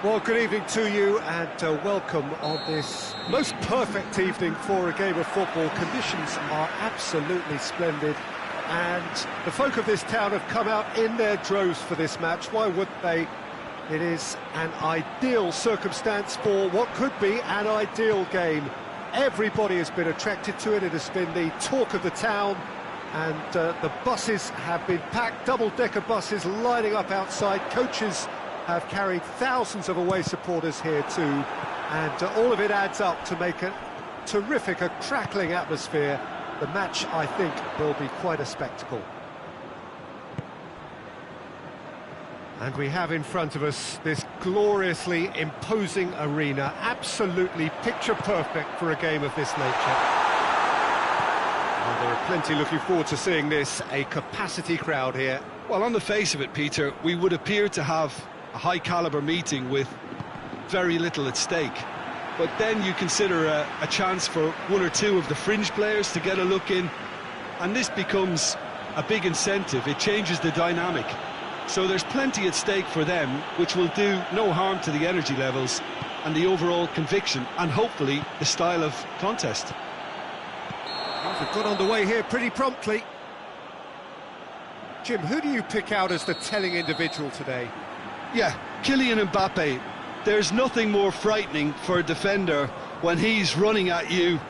Well, good evening to you and welcome on this most perfect evening for a game of football. Conditions are absolutely splendid and the folk of this town have come out in their droves for this match. Why wouldn't they? It is an ideal circumstance for what could be an ideal game. Everybody has been attracted to it. It has been the talk of the town and the buses have been packed, double-decker buses lining up outside. Coaches have carried thousands of away supporters here too, and all of it adds up to make a terrific, a crackling atmosphere. The match, I think, will be quite a spectacle. And we have in front of us this gloriously imposing arena, absolutely picture perfect for a game of this nature. Well, there are plenty looking forward to seeing this, a capacity crowd here. Well, on the face of it, Peter, we would appear to have a high-caliber meeting with very little at stake. But then you consider a chance for one or two of the fringe players to get a look in, and this becomes a big incentive. It changes the dynamic. So there's plenty at stake for them, which will do no harm to the energy levels and the overall conviction, and hopefully the style of contest. Things have got underway here pretty promptly. Jim, who do you pick out as the telling individual today? Yeah, Kylian Mbappe. There's nothing more frightening for a defender when he's running at you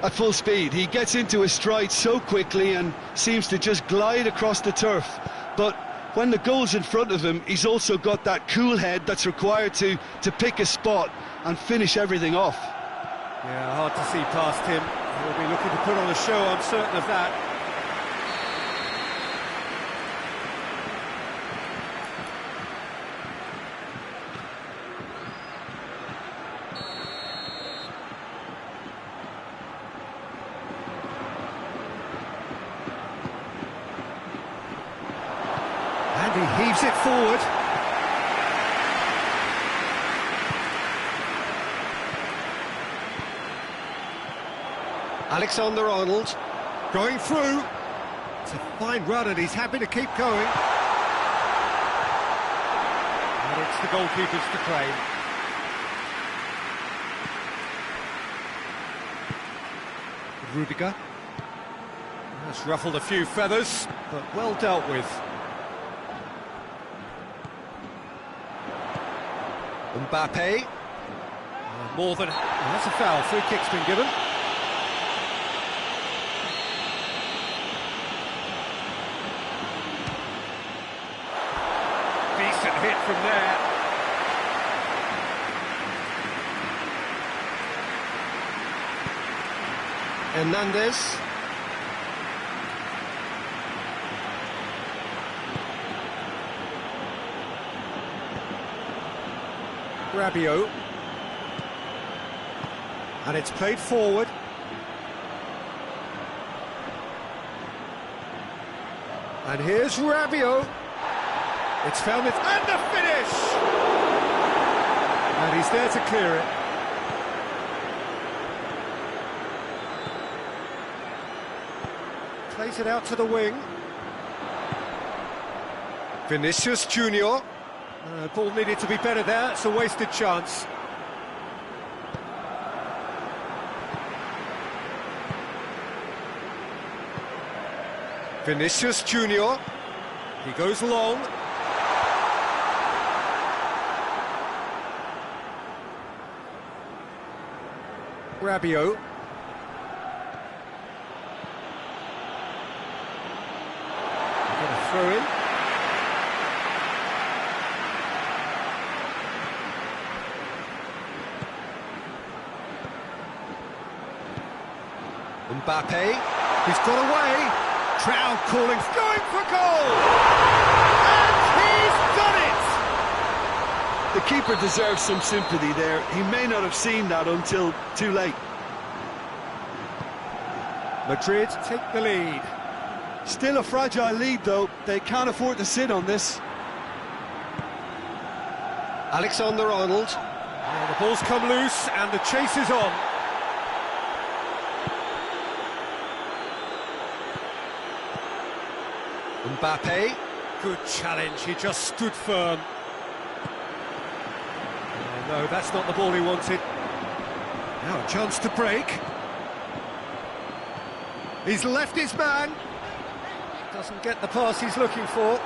at full speed. He gets into his stride so quickly and seems to just glide across the turf. But when the goal's in front of him, he's also got that cool head that's required to pick a spot and finish everything off. Yeah, hard to see past him. He'll be looking to put on a show, I'm certain of that. And he heaves it forward. Alexander-Arnold going through. It's a fine run and he's happy to keep going. And it's the goalkeepers to claim. Rudiger. That's ruffled a few feathers, but well dealt with. Mbappe. More than... that's a foul. Free kick's been given. Decent hit from there. Hernandez. Rabiot. And it's played forward. And here's Rabiot. It's found it, and the finish! And he's there to clear it. Plays it out to the wing. Vinicius Junior. Ball needed to be better there, it's a wasted chance. Vinicius Junior. He goes long. Rabiot. Gonna throw in. Mbappe, he's got away. Crowd calling, going for goal! And he's done it! The keeper deserves some sympathy there. He may not have seen that until too late. Madrid take the lead. Still a fragile lead, though. They can't afford to sit on this. Alexander-Arnold. The ball's come loose and the chase is on. Mbappe, good challenge, he just stood firm. Oh, no, that's not the ball he wanted. Now a chance to break. He's left his man. Doesn't get the pass he's looking for.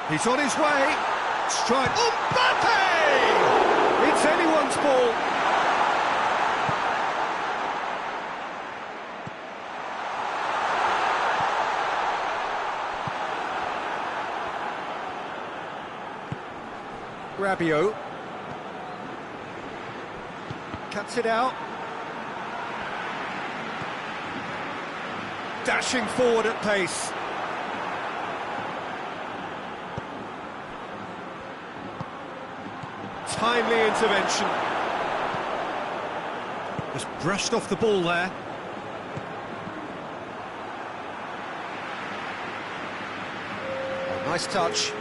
He's on his way. Strike. Mbappe! It's anyone's ball. Rabiot cuts it out, dashing forward at pace. Timely intervention. Just brushed off the ball there. Oh, nice touch.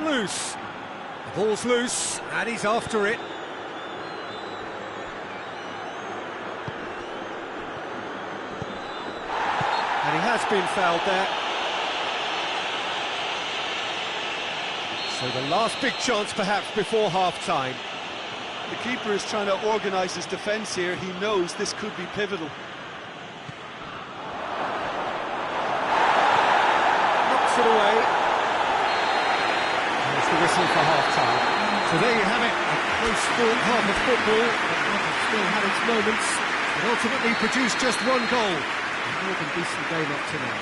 Loose. The ball's loose, and he's after it. And he has been fouled there. So the last big chance perhaps before half-time. The keeper is trying to organise his defence here. He knows this could be pivotal. Knocks it away. The whistle for half-time. So there you have it, a close-fought half of football that still had its moments, but ultimately produced just one goal. A more than decent game up to now.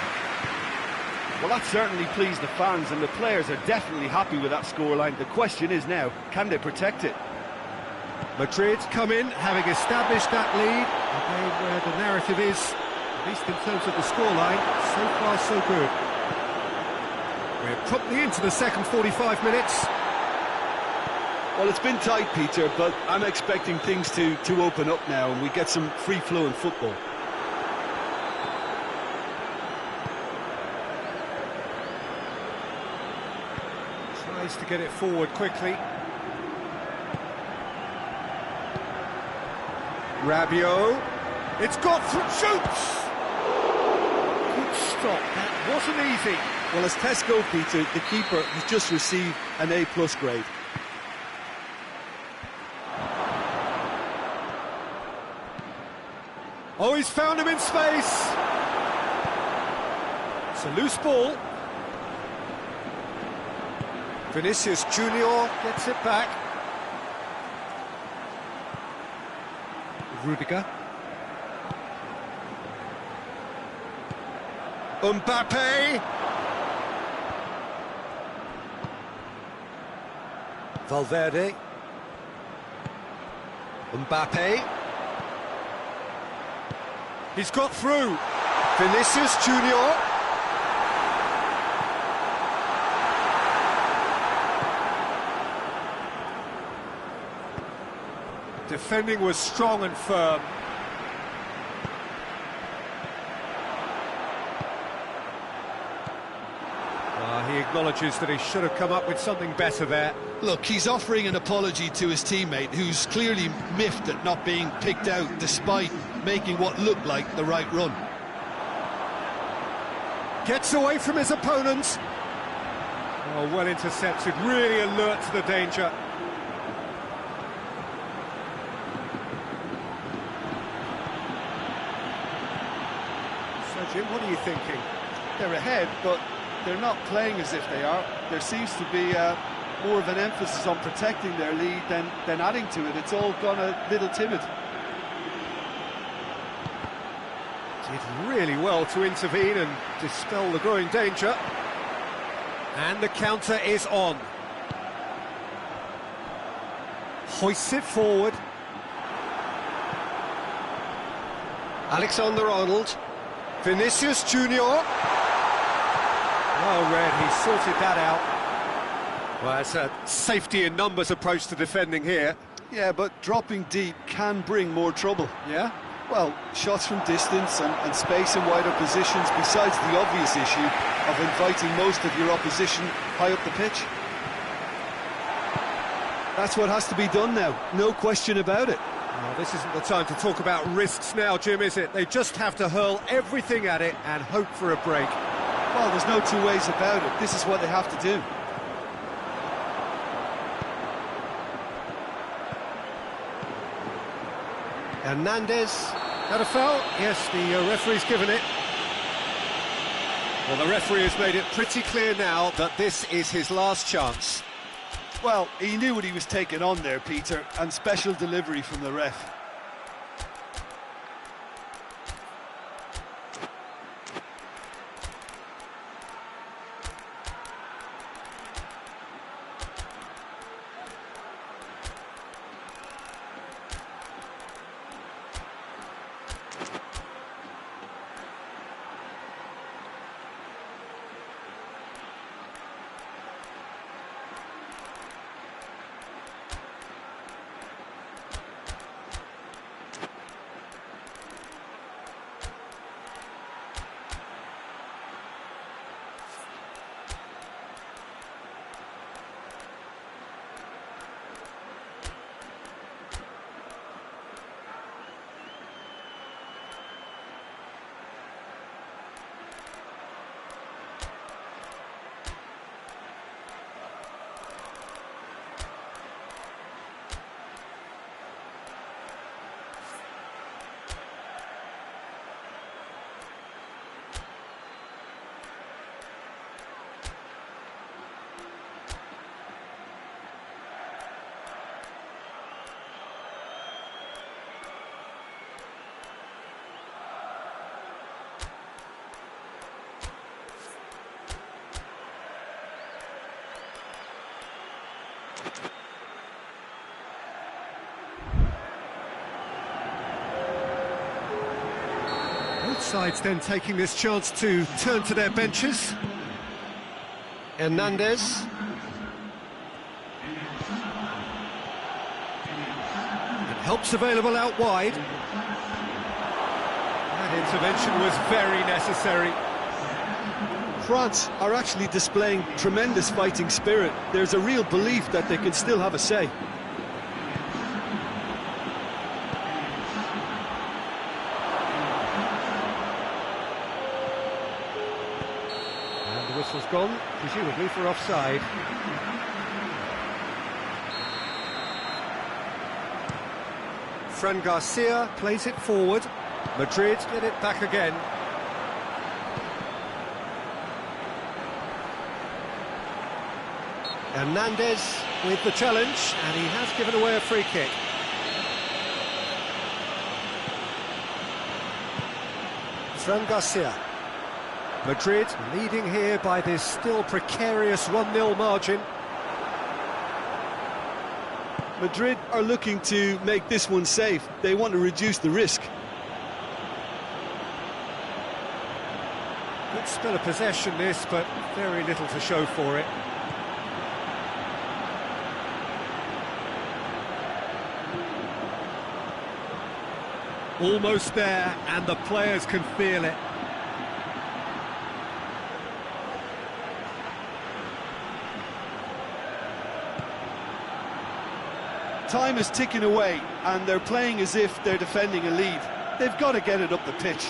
Well, that certainly pleased the fans, and the players are definitely happy with that scoreline. The question is now, can they protect it? Madrid come in, having established that lead, again where the narrative is, at least in terms of the scoreline, so far so good. We're promptly into the second 45 minutes. Well, it's been tight, Peter, but I'm expecting things to open up now and we get some free-flowing football. Tries to get it forward quickly. Rabiot. It's got through, shoots! Good stop, that wasn't easy. Well, as Tesco, Peter, the keeper has just received an A+ grade. Oh, he's found him in space. It's a loose ball. Vinicius Junior gets it back. Rudiger. Mbappe. Valverde. Mbappe. He's got through. Vinicius Junior. Defending was strong and firm. He acknowledges that he should have come up with something better there. Look, he's offering an apology to his teammate, who's clearly miffed at not being picked out despite making what looked like the right run. Gets away from his opponent. Oh, well intercepted, really alert to the danger. So, Jim, what are you thinking? They're ahead, but they're not playing as if they are. There seems to be more of an emphasis on protecting their lead than adding to it. It's all gone a little timid. Did really well to intervene and dispel the growing danger. And the counter is on. Hoists it forward. Alexander-Arnold. Vinicius Junior. Well read, he sorted that out. Well, it's a safety in numbers approach to defending here. Yeah, but dropping deep can bring more trouble. Yeah? Well, shots from distance and space in wider positions, besides the obvious issue of inviting most of your opposition high up the pitch. That's what has to be done now, no question about it. Well, this isn't the time to talk about risks now, Jim, is it? They just have to hurl everything at it and hope for a break. Well, there's no two ways about it. This is what they have to do. Hernandez. That a foul? Yes, the referee's given it. Well, the referee has made it pretty clear now that this is his last chance. Well, he knew what he was taking on there, Peter, and special delivery from the ref. Both sides then taking this chance to turn to their benches. Hernandez. And help's available out wide. That intervention was very necessary. France are actually displaying tremendous fighting spirit. There's a real belief that they can still have a say. And the whistle's gone, presumably for offside. Fran Garcia plays it forward. Madrid get it back again. Hernandez with the challenge, and he has given away a free kick. Fran Garcia. Madrid leading here by this still precarious 1-0 margin. Madrid are looking to make this one safe. They want to reduce the risk. Good spell of possession this, but very little to show for it. Almost there, and the players can feel it. Time is ticking away, and they're playing as if they're defending a lead. They've got to get it up the pitch.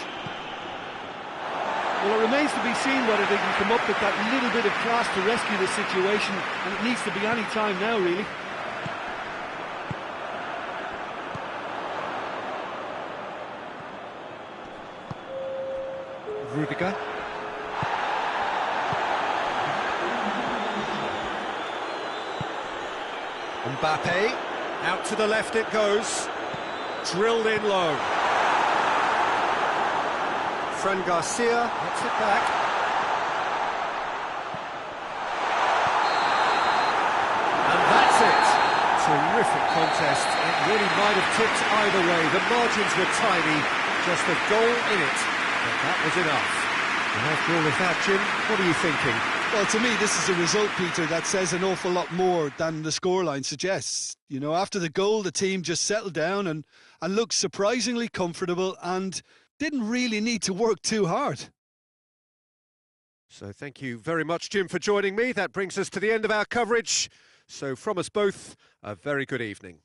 Well, it remains to be seen whether they can come up with that little bit of class to rescue the situation, and it needs to be any time now, really. Rudiger. Mbappe, out to the left it goes, drilled in low. Fran Garcia gets it back. And that's it. Terrific contest. It really might have tipped either way. The margins were tiny, just a goal in it. But that was enough. And after all of that, Jim, what are you thinking? Well, to me, this is a result, Peter, that says an awful lot more than the scoreline suggests. You know, after the goal, the team just settled down and looked surprisingly comfortable and didn't really need to work too hard. So thank you very much, Jim, for joining me. That brings us to the end of our coverage. So from us both, a very good evening.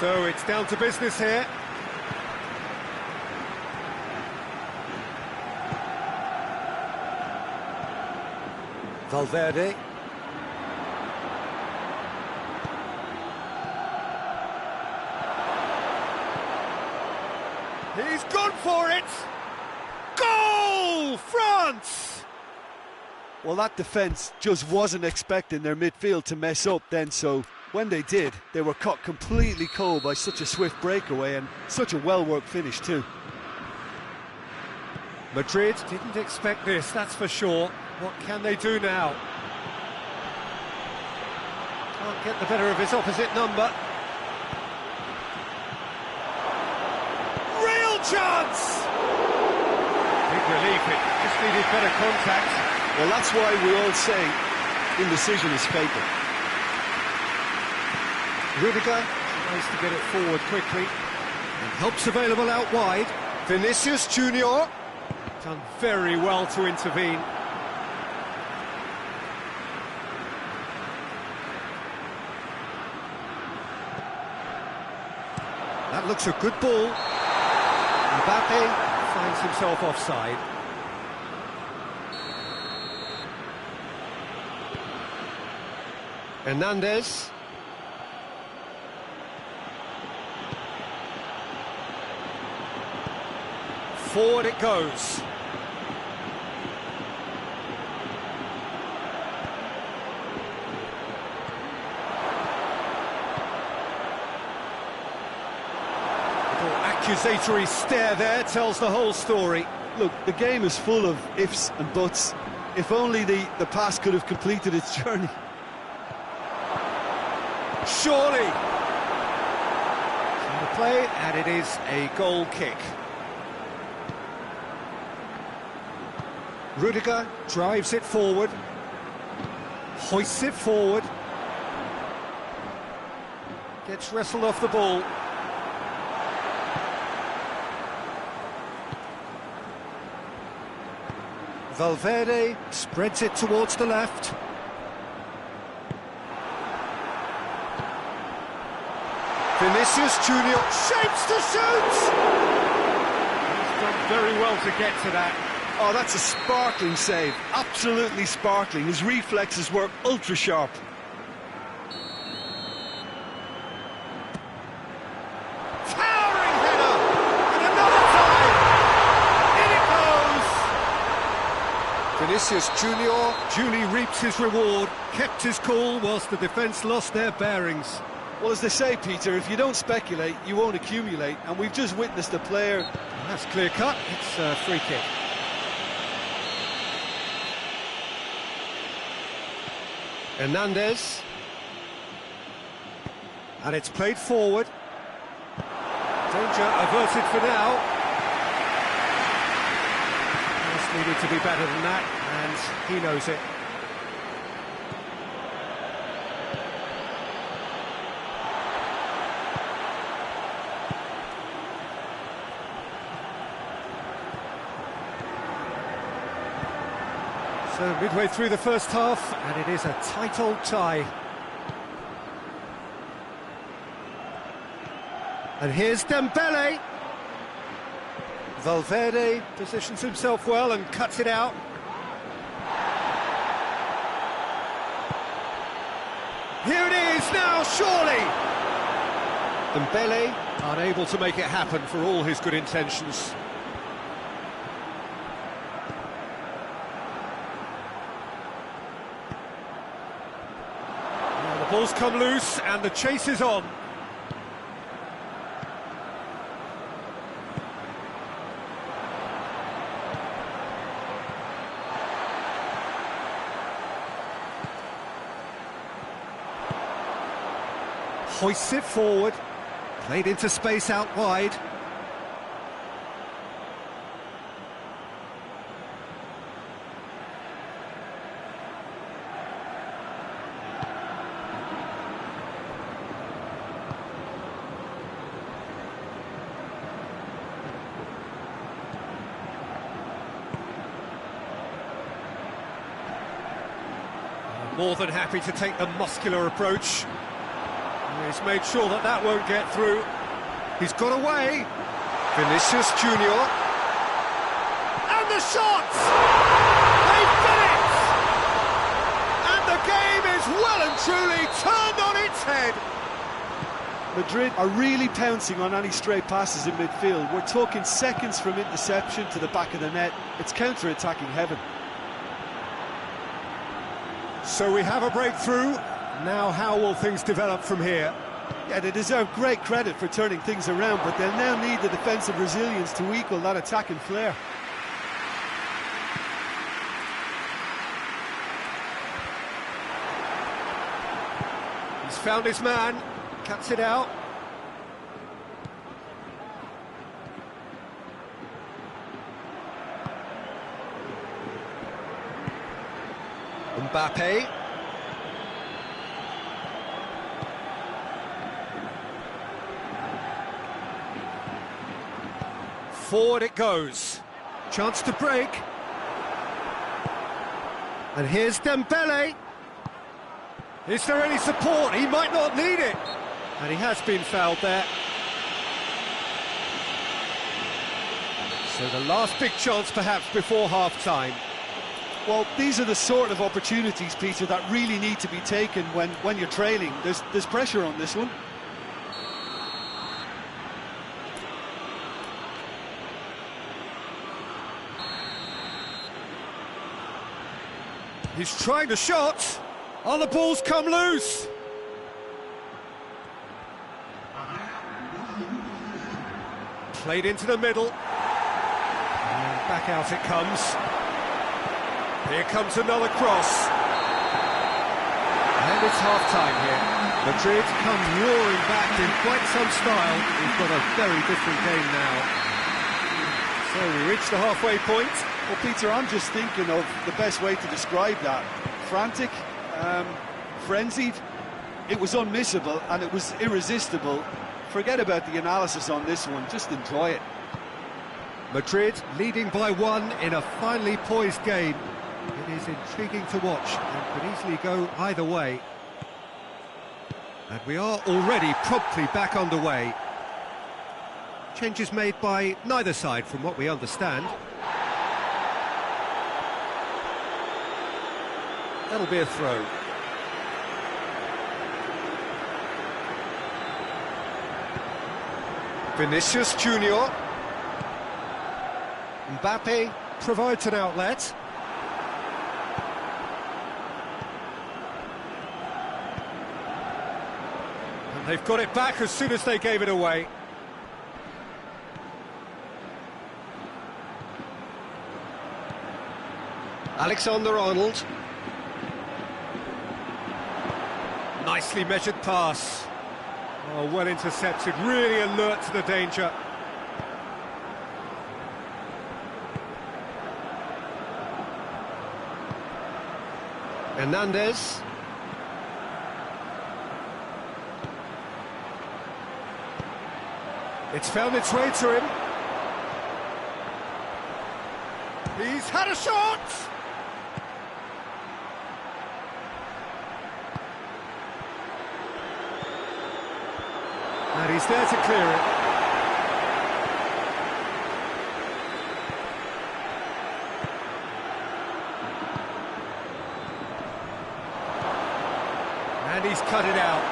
So it's down to business here. Valverde. He's gone for it! Goal! France! Well, that defence just wasn't expecting their midfield to mess up then, so when they did, they were caught completely cold by such a swift breakaway and such a well-worked finish too. Madrid didn't expect this, that's for sure. What can they do now? Can't get the better of his opposite number. Real chance! Big relief, it just needed better contact. Well, that's why we all say indecision is fatal. Rudiger tries to get it forward quickly. And help's available out wide. Vinicius Junior done very well to intervene. That looks a good ball. Mbappe finds himself offside. Hernandez. Forward it goes. Accusatory stare there tells the whole story. Look, the game is full of ifs and buts. If only the pass could have completed its journey. Surely! In the play, and it is a goal kick. Rudiger drives it forward. Hoists it forward. Gets wrestled off the ball. Valverde spreads it towards the left. Vinicius Junior shapes to shoot! He's done very well to get to that. Oh, that's a sparkling save. Absolutely sparkling. His reflexes were ultra sharp. Towering header! And another time! In it goes! Vinicius Junior duly reaps his reward, kept his cool whilst the defence lost their bearings. Well, as they say, Peter, if you don't speculate, you won't accumulate. And we've just witnessed a player... That's clear cut. It's a free kick. Hernandez. And it's played forward. Danger averted for now. Just needed to be better than that, and he knows it. So midway through the first half, and it is a tight old tie. And here's Dembele. Valverde positions himself well and cuts it out. Here it is now, surely! Dembele unable to make it happen for all his good intentions. Ball's come loose and the chase is on. Hoists it forward, played into space out wide. More than happy to take the muscular approach. He's made sure that that won't get through. He's got away. Vinicius Junior. And the shots! They've done it! And the game is well and truly turned on its head. Madrid are really pouncing on any stray passes in midfield. We're talking seconds from interception to the back of the net. It's counter-attacking heaven. So we have a breakthrough. Now how will things develop from here? Yeah, they deserve great credit for turning things around, but they'll now need the defensive resilience to equal that attacking flair. He's found his man, cuts it out. Mbappe. Forward it goes. Chance to break. And here's Dembele. Is there any support? He might not need it. And he has been fouled there. So the last big chance perhaps before half-time. Well, these are the sort of opportunities, Peter, that really need to be taken when you're trailing. There's pressure on this one. He's trying the shot. Oh, the ball's come loose. Played into the middle. And back out it comes. Here comes another cross. And it's half-time here. Madrid come roaring back in quite some style. We've got a very different game now. So we reach the halfway point. Well, Peter, I'm just thinking of the best way to describe that. Frantic, frenzied. It was unmissable and it was irresistible. Forget about the analysis on this one, just enjoy it. Madrid leading by 1 in a finely poised game. It is intriguing to watch and could easily go either way. And we are already promptly back underway. Changes made by neither side from what we understand. That'll be a throw. Vinicius Junior. Mbappe provides an outlet. And they've got it back as soon as they gave it away. Alexander-Arnold. Nicely measured pass. Oh, well intercepted, really alert to the danger. Hernandez. It's found its way to him. He's had a shot! And he's there to clear it. And he's cut it out.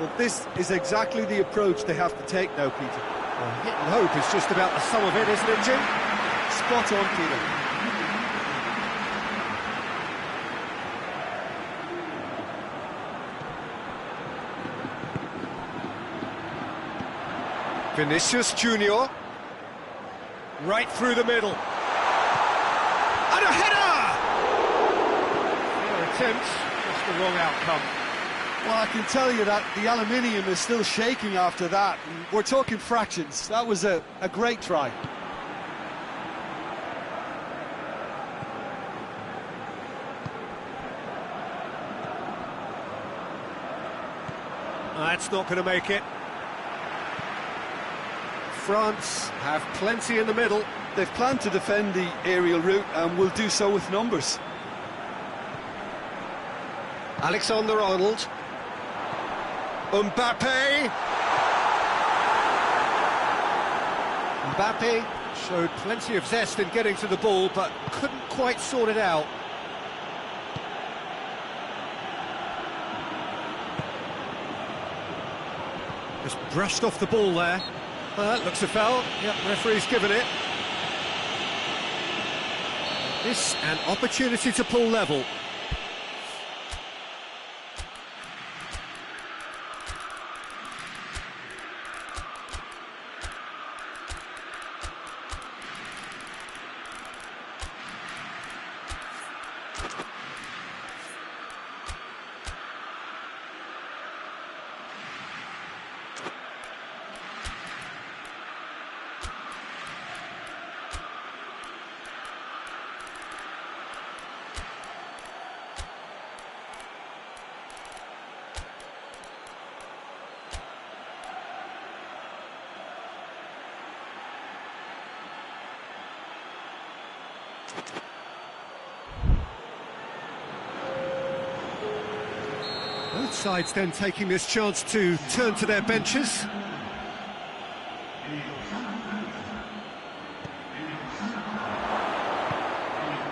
Well, this is exactly the approach they have to take now, Peter. Well, hit and hope is just about the sum of it, isn't it, Jim? Spot on, Peter. Vinicius Junior. Right through the middle. And a header! Fair attempt, just the wrong outcome. Well, I can tell you that the aluminium is still shaking after that. We're talking fractions. That was a great try. That's not going to make it. France have plenty in the middle. They've planned to defend the aerial route and will do so with numbers. Alexander-Arnold. Mbappe. Mbappe showed plenty of zest in getting to the ball, but couldn't quite sort it out. Just brushed off the ball there. That looks a foul. Yep, referee's given it. This an opportunity to pull level. Both sides then taking this chance to turn to their benches.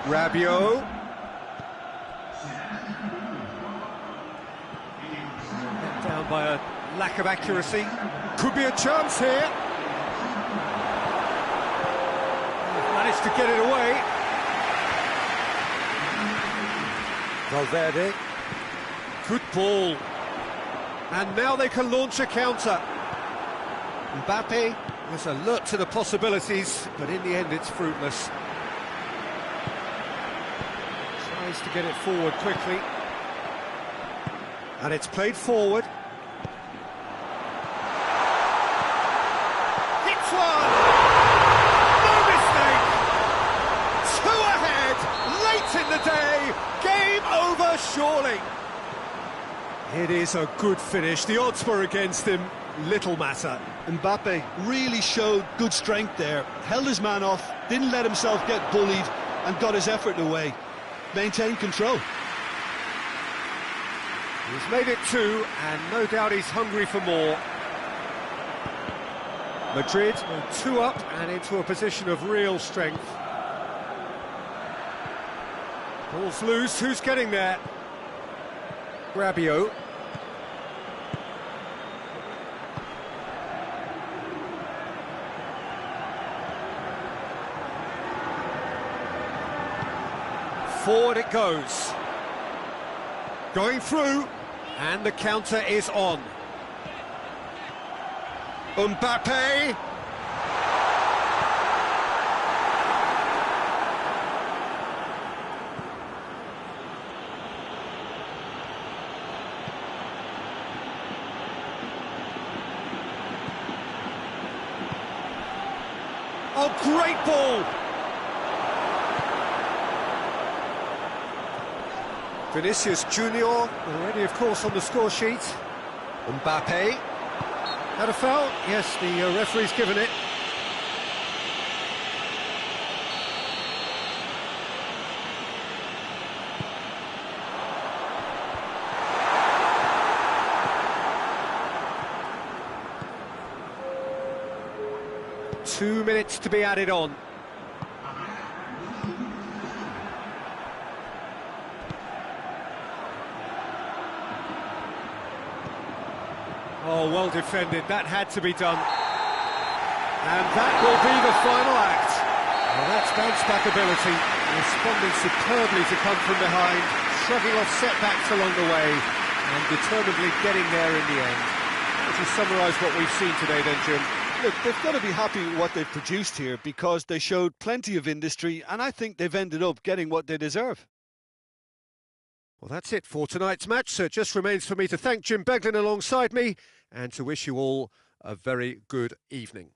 Rabiot. Let down by a lack of accuracy. Could be a chance here. Managed to get it away. Valverde. Good ball. And now they can launch a counter. Mbappe is alert to the possibilities, but in the end it's fruitless. Tries to get it forward quickly. And it's played forward. Hits one! No mistake! Two ahead, late in the day. Game over, surely. It is a good finish. The odds were against him. Little matter. Mbappe really showed good strength there. Held his man off, didn't let himself get bullied, and got his effort away. Maintained control. He's made it two, and no doubt he's hungry for more. Madrid are 2 up and into a position of real strength. Ball's loose. Who's getting there? Rabiot. Forward it goes. Going through, and the counter is on. Mbappe. Oh, great ball! Vinicius Junior already, of course, on the score sheet. Mbappe. Had a foul? Yes, the referee's given it. Two minutes to be added on. Oh, well defended. That had to be done. And that will be the final act. Well, that's bounce-back ability, responding superbly to come from behind, shrugging off setbacks along the way, and determinedly getting there in the end. Would you summarise what we've seen today then, Jim? Look, they've got to be happy with what they've produced here, because they showed plenty of industry, and I think they've ended up getting what they deserve. Well, that's it for tonight's match, so it just remains for me to thank Jim Beglin alongside me and to wish you all a very good evening.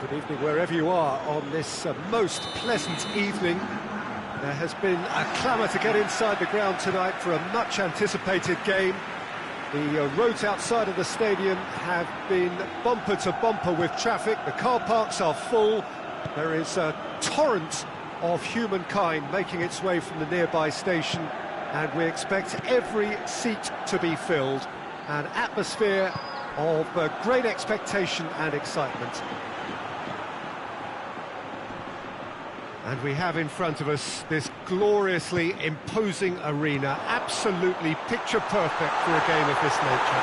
Good evening wherever you are on this most pleasant evening. There has been a clamour to get inside the ground tonight for a much anticipated game. The roads outside of the stadium have been bumper to bumper with traffic. The car parks are full. There is a torrent of humankind making its way from the nearby station, and we expect every seat to be filled. An atmosphere of great expectation and excitement. And we have in front of us this gloriously imposing arena, absolutely picture perfect for a game of this nature.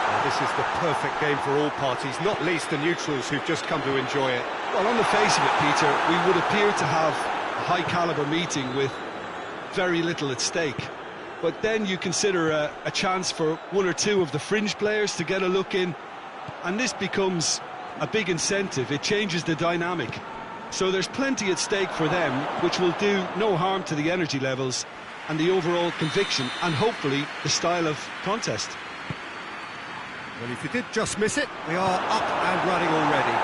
Well, this is the perfect game for all parties, not least the neutrals who've just come to enjoy it. Well, on the face of it, Peter, we would appear to have a high-caliber meeting with very little at stake. But then you consider a chance for one or two of the fringe players to get a look in, and this becomes a big incentive. It changes the dynamic. So there's plenty at stake for them, which will do no harm to the energy levels and the overall conviction, and hopefully the style of contest. Well, if you did just miss it, we are up and running already.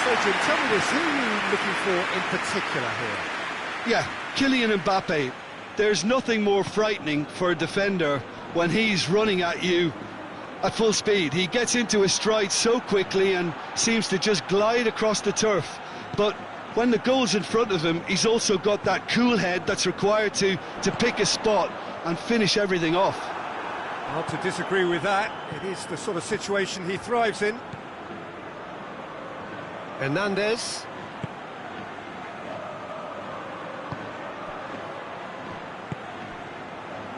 So, Jim, tell me this, who are you looking for in particular here? Yeah, Kylian Mbappe. There's nothing more frightening for a defender when he's running at you at full speed. He gets into his stride so quickly and seems to just glide across the turf. But when the goal's in front of him, he's also got that cool head that's required to pick a spot and finish everything off. Hard to disagree with that. It is the sort of situation he thrives in. Hernandez.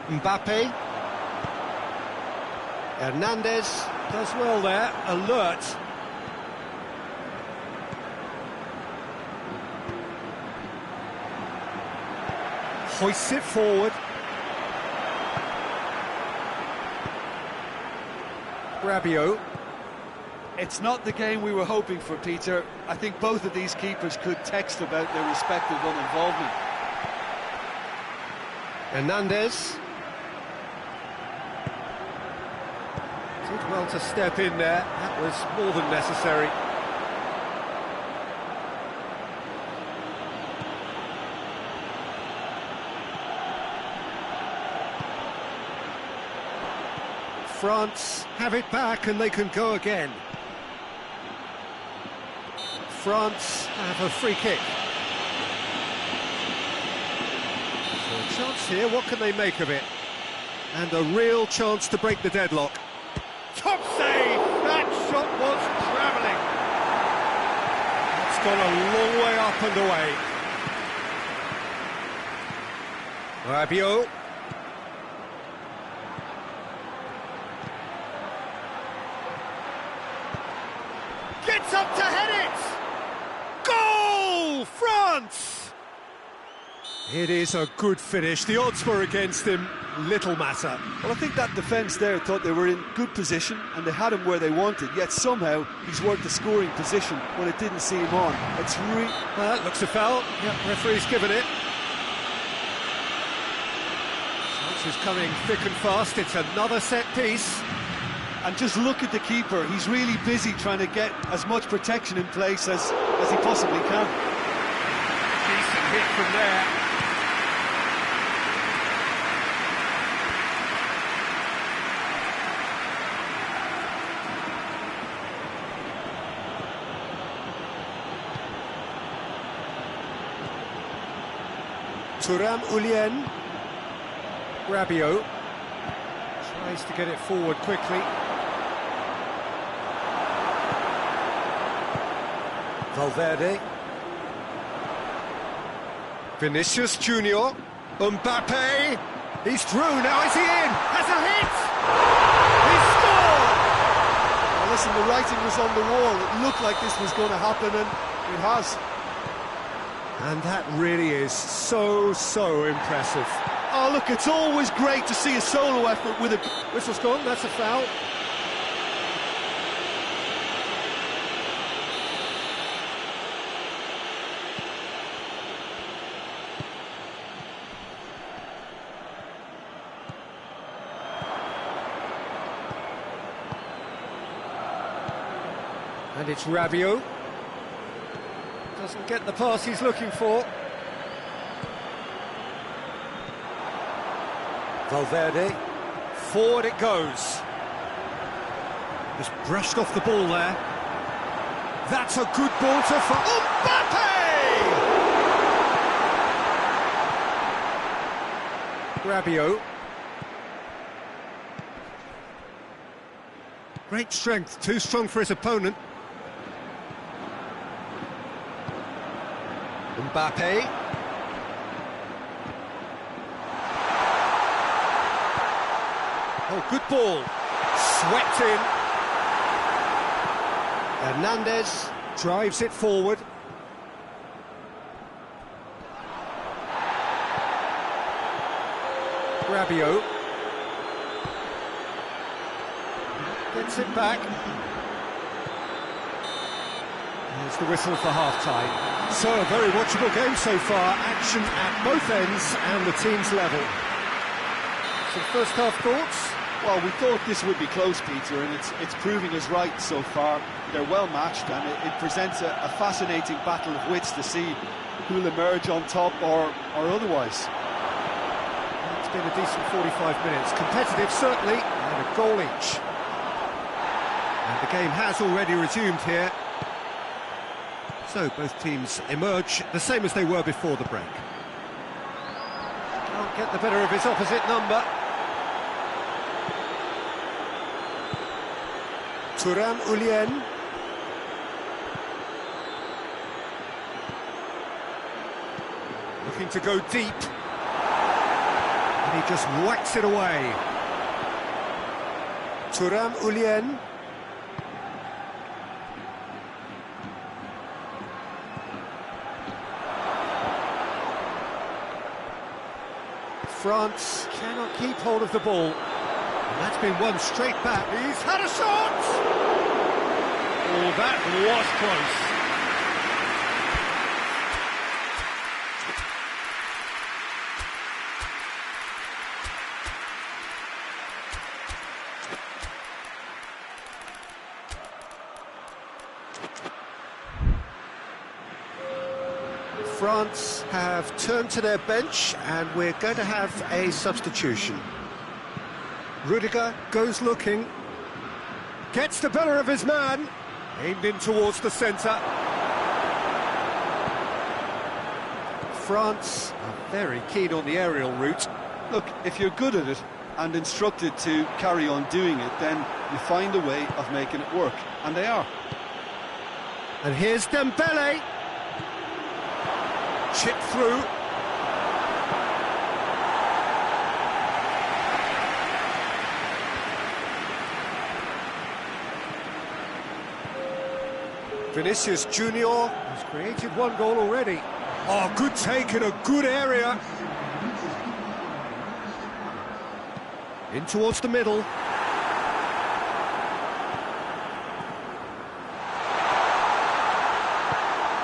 Mbappe. Hernandez does well there, alert. Hoists it forward. Rabiot. It's not the game we were hoping for, Peter. I think both of these keepers could text about their respective uninvolvement. Hernandez. Did well to step in there, that was more than necessary. France have it back and they can go again. France have a free kick. So a chance here, what can they make of it? And a real chance to break the deadlock. Top save! That shot was travelling. That's gone a long way up and away. Rabiot. Gets up to head it! Goal! France! It is a good finish. The odds were against him. Little matter. Well, I think that defence there thought they were in good position and they had him where they wanted, yet somehow he's worked the scoring position when it didn't see him on. It's that looks a foul. Yep, referee's given it. Chance is coming thick and fast. It's another set piece. And just look at the keeper. He's really busy trying to get as much protection in place as he possibly can. Decent hit from there. Thuram. Rabiot tries to get it forward quickly. Valverde. Vinicius Junior. Mbappe. He's through, now is he in? Has a hit! He scored! Well, listen, the writing was on the wall. It looked like this was going to happen, and it has. And that really is so impressive. Oh, look, it's always great to see a solo effort with a... Whistle's gone, that's a foul. And it's Rabiot. Doesn't get the pass he's looking for. Valverde. Forward it goes. Just brushed off the ball there. That's a good ball to Mbappe! Rabiot. Great strength, too strong for his opponent. Mbappe. Oh, good ball. Swept in. Hernandez drives it forward. Rabiot. Gets it back. There's the whistle for half-time. So, a very watchable game so far. Action at both ends and the team's level. Some first-half thoughts? Well, we thought this would be close, Peter, and it's proving us right so far. They're well matched, and it presents a fascinating battle of wits to see who'll emerge on top or otherwise. It's been a decent 45 minutes. Competitive, certainly, and a goal each. And the game has already resumed here. So both teams emerge the same as they were before the break. Can't get the better of his opposite number. Dien. Looking to go deep. And he just whacks it away. Dien. France cannot keep hold of the ball. And that's been one straight back. He's had a shot! Oh, that was close. France have turned to their bench and we're going to have a substitution. Rudiger goes looking, gets the better of his man, aimed in towards the centre. France are very keen on the aerial route. Look, if you're good at it and instructed to carry on doing it, then you find a way of making it work, and they are. And here's Dembele. Chip through. Vinicius Junior has created one goal already. Oh, good take in a good area. In towards the middle.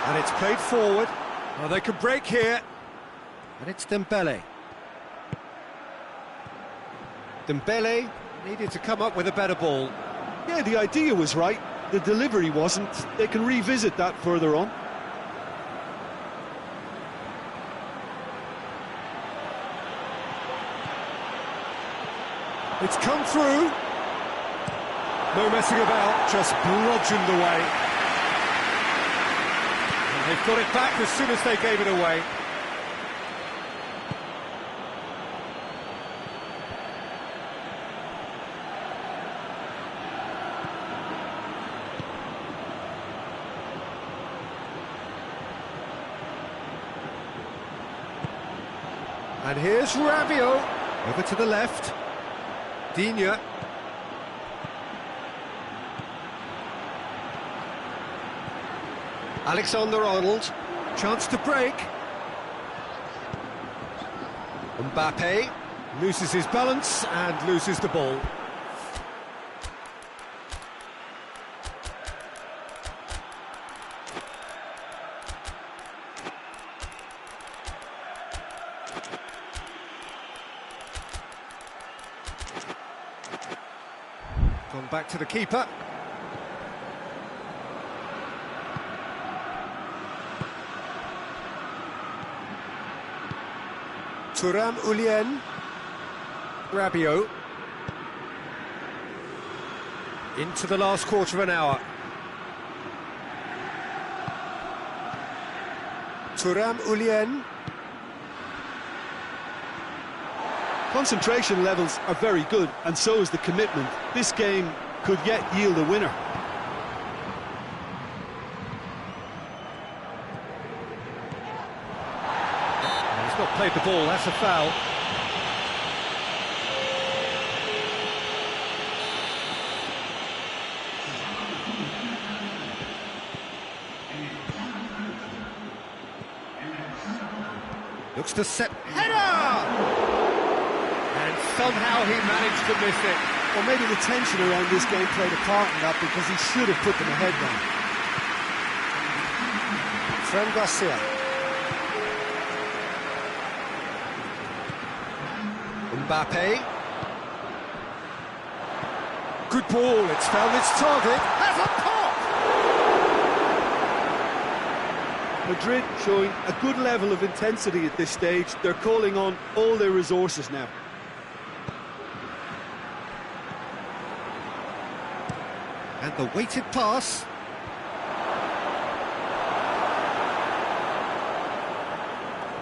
And it's played forward. Oh, they can break here. And it's Dembele. Dembele needed to come up with a better ball. Yeah, the idea was right. The delivery wasn't. They can revisit that further on. It's come through. No messing about, just bludgeoned away. And they've got it back as soon as they gave it away. And here's Rabiot, over to the left. Dien. Alexander-Arnold, chance to break. Mbappe loses his balance and loses the ball. Gone back to the keeper. Thuram Ulien. Rabiot. Into the last quarter of an hour. Thuram Ulien. Concentration levels are very good, and so is the commitment. This game could yet yield a winner. He's not played the ball, that's a foul. Looks to set header! And somehow he managed to miss it. Well, maybe the tension around this game played a part in that, because he should have put them ahead then. Fran Garcia. Mbappe. Good ball, it's found its target. Has a pop! Madrid showing a good level of intensity at this stage. They're calling on all their resources now. And the weighted pass.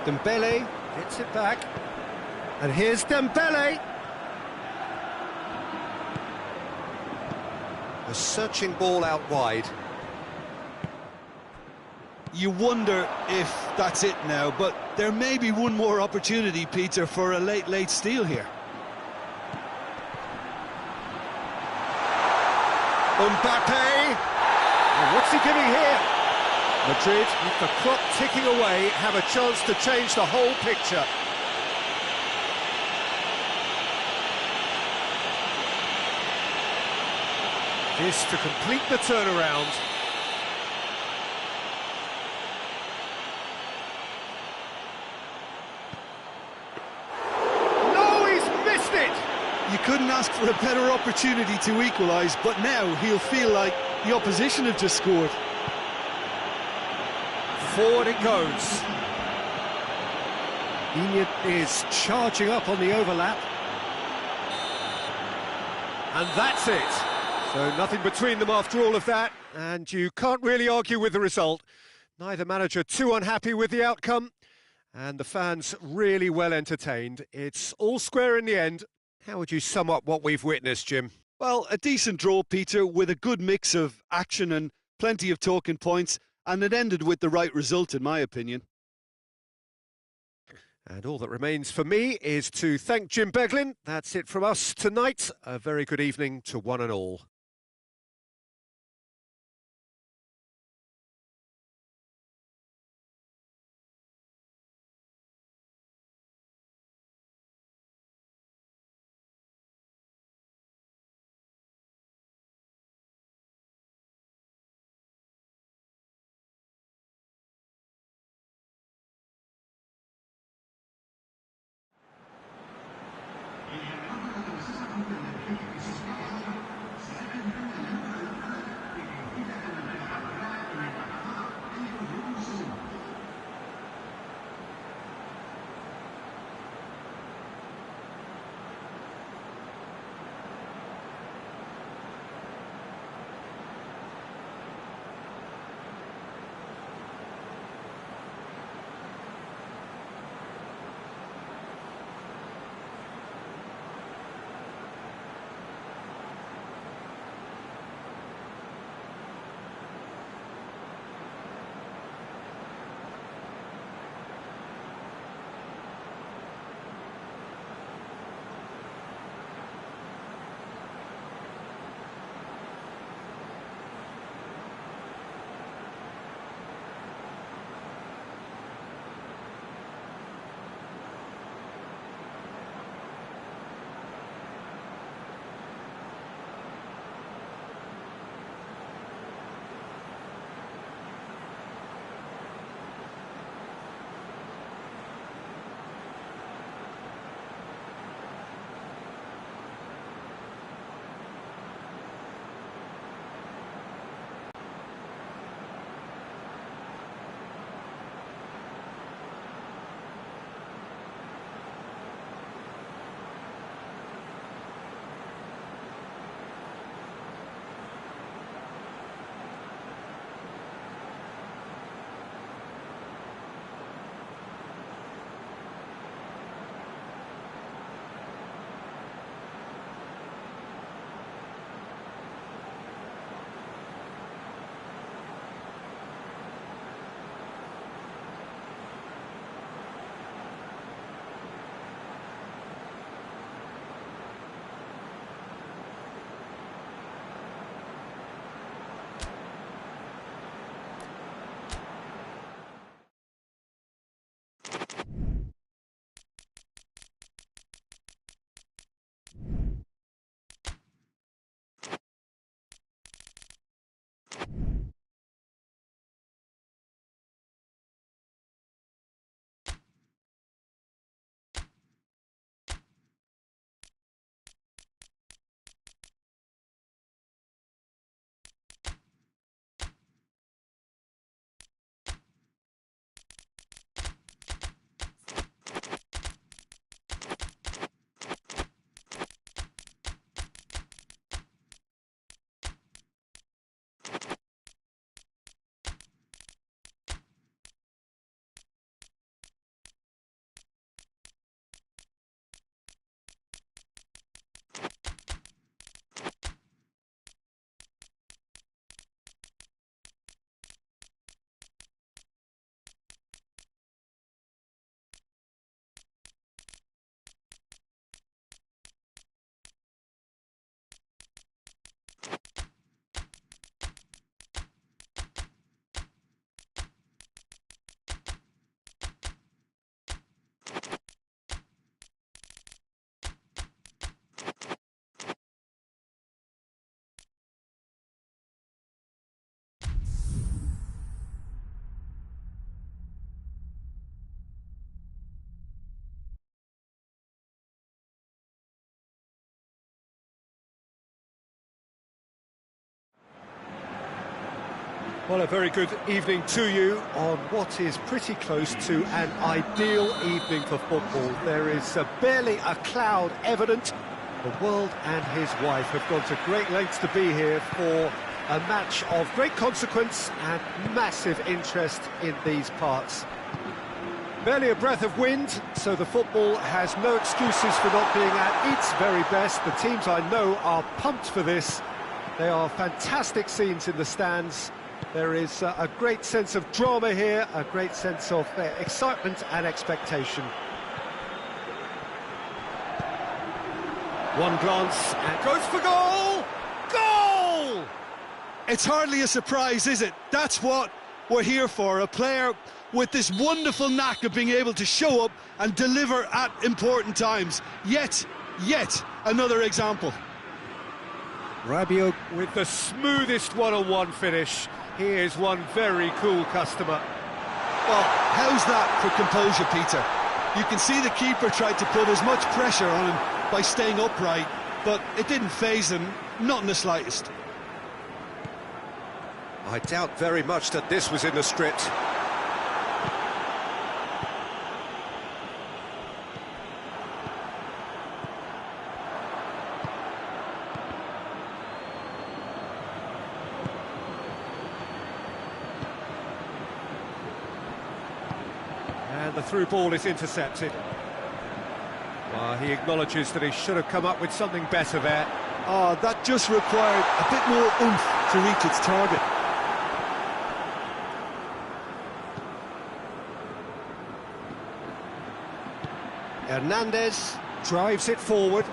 Dembele gets it back. And here's Dembele. A searching ball out wide. You wonder if that's it now, but there may be one more opportunity, Peter, for a late steal here. Mbappe! And what's he giving here? Madrid, with the clock ticking away, have a chance to change the whole picture. This to complete the turnaround. No, he's missed it! You couldn't ask for a better opportunity to equalise, but now he'll feel like the opposition have just scored. Forward it goes. Dien is charging up on the overlap. And that's it. So nothing between them after all of that, and you can't really argue with the result. Neither manager too unhappy with the outcome, and the fans really well entertained. It's all square in the end. How would you sum up what we've witnessed, Jim? Well, a decent draw, Peter, with a good mix of action and plenty of talking points, and it ended with the right result, in my opinion. And all that remains for me is to thank Jim Beglin. That's it from us tonight. A very good evening to one and all. Well, a very good evening to you on what is pretty close to an ideal evening for football. There is barely a cloud evident. The world and his wife have gone to great lengths to be here for a match of great consequence and massive interest in these parts. Barely a breath of wind, so the football has no excuses for not being at its very best. The teams I know are pumped for this. They are fantastic scenes in the stands. There is a great sense of drama here, a great sense of excitement and expectation. One glance and goes for goal! Goal! It's hardly a surprise, is it? That's what we're here for, a player with this wonderful knack of being able to show up and deliver at important times. Yet another example. Rabiot with the smoothest one-on-one finish. He is one very cool customer. Well, how's that for composure, Peter? You can see the keeper tried to put as much pressure on him by staying upright, but it didn't faze him, not in the slightest. I doubt very much that this was in the script. And the through ball is intercepted. He acknowledges that he should have come up with something better there. Oh, that just required a bit more oomph to reach its target. Hernandez drives it forward.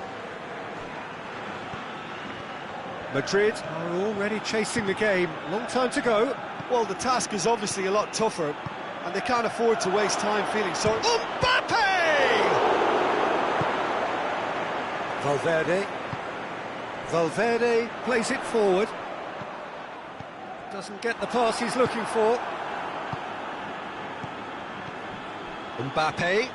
Madrid are already chasing the game. Long time to go. Well, the task is obviously a lot tougher, and they can't afford to waste time feeling sorry. Mbappe! Valverde plays it forward. Doesn't get the pass he's looking for. Mbappe.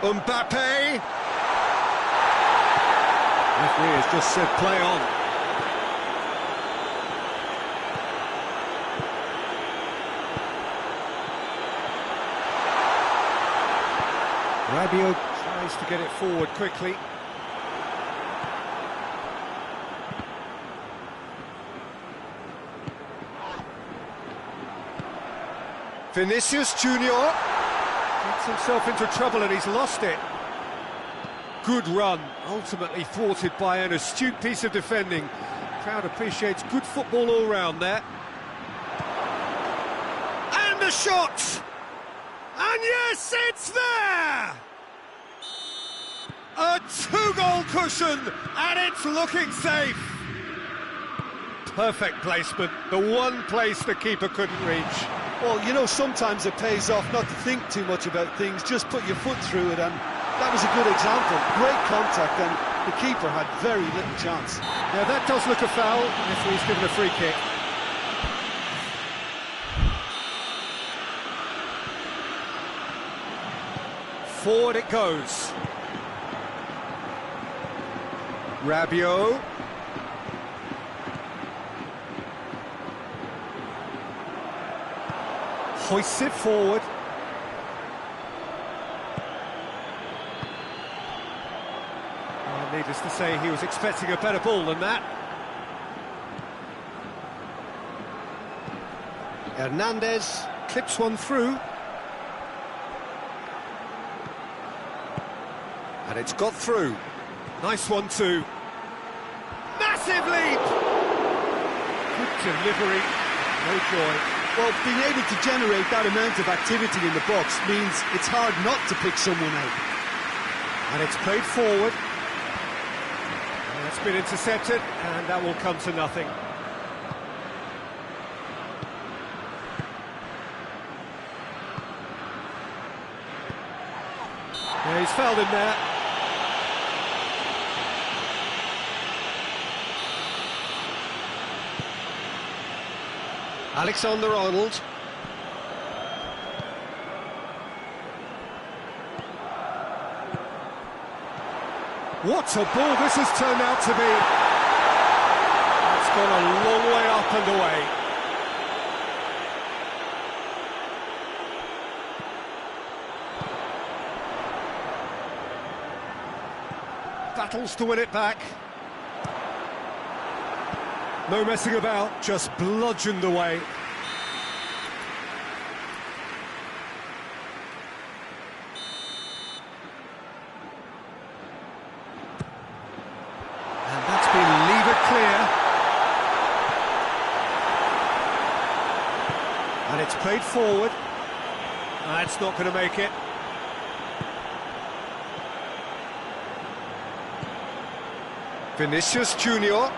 Mbappe! Referee has just said play on. Rabiot tries to get it forward quickly. Vinicius Junior gets himself into trouble and he's lost it. Good run, ultimately thwarted by an astute piece of defending. Crowd appreciates good football all round there. And the shot! And yes, it's there! A two-goal cushion, and it's looking safe. Perfect placement, the one place the keeper couldn't reach. Well, you know, sometimes it pays off not to think too much about things, just put your foot through it, and that was a good example. Great contact, and the keeper had very little chance. Now that does look a foul, referee's given a free kick. Forward it goes. Rabiot. Hoists it forward. Needless to say, he was expecting a better ball than that. Hernandez clips one through. And it's got through. Nice one too. Massive leap! Good delivery, no joy. Well, being able to generate that amount of activity in the box means it's hard not to pick someone out. And it's played forward. It's been intercepted, and that will come to nothing. Yeah, he's fouled him there. Alexander-Arnold. What a ball this has turned out to be. It's gone a long way up and away. Battles to win it back. No messing about, just bludgeoned away. And that's been levered clear. And it's played forward. That's not going to make it. Vinicius Junior.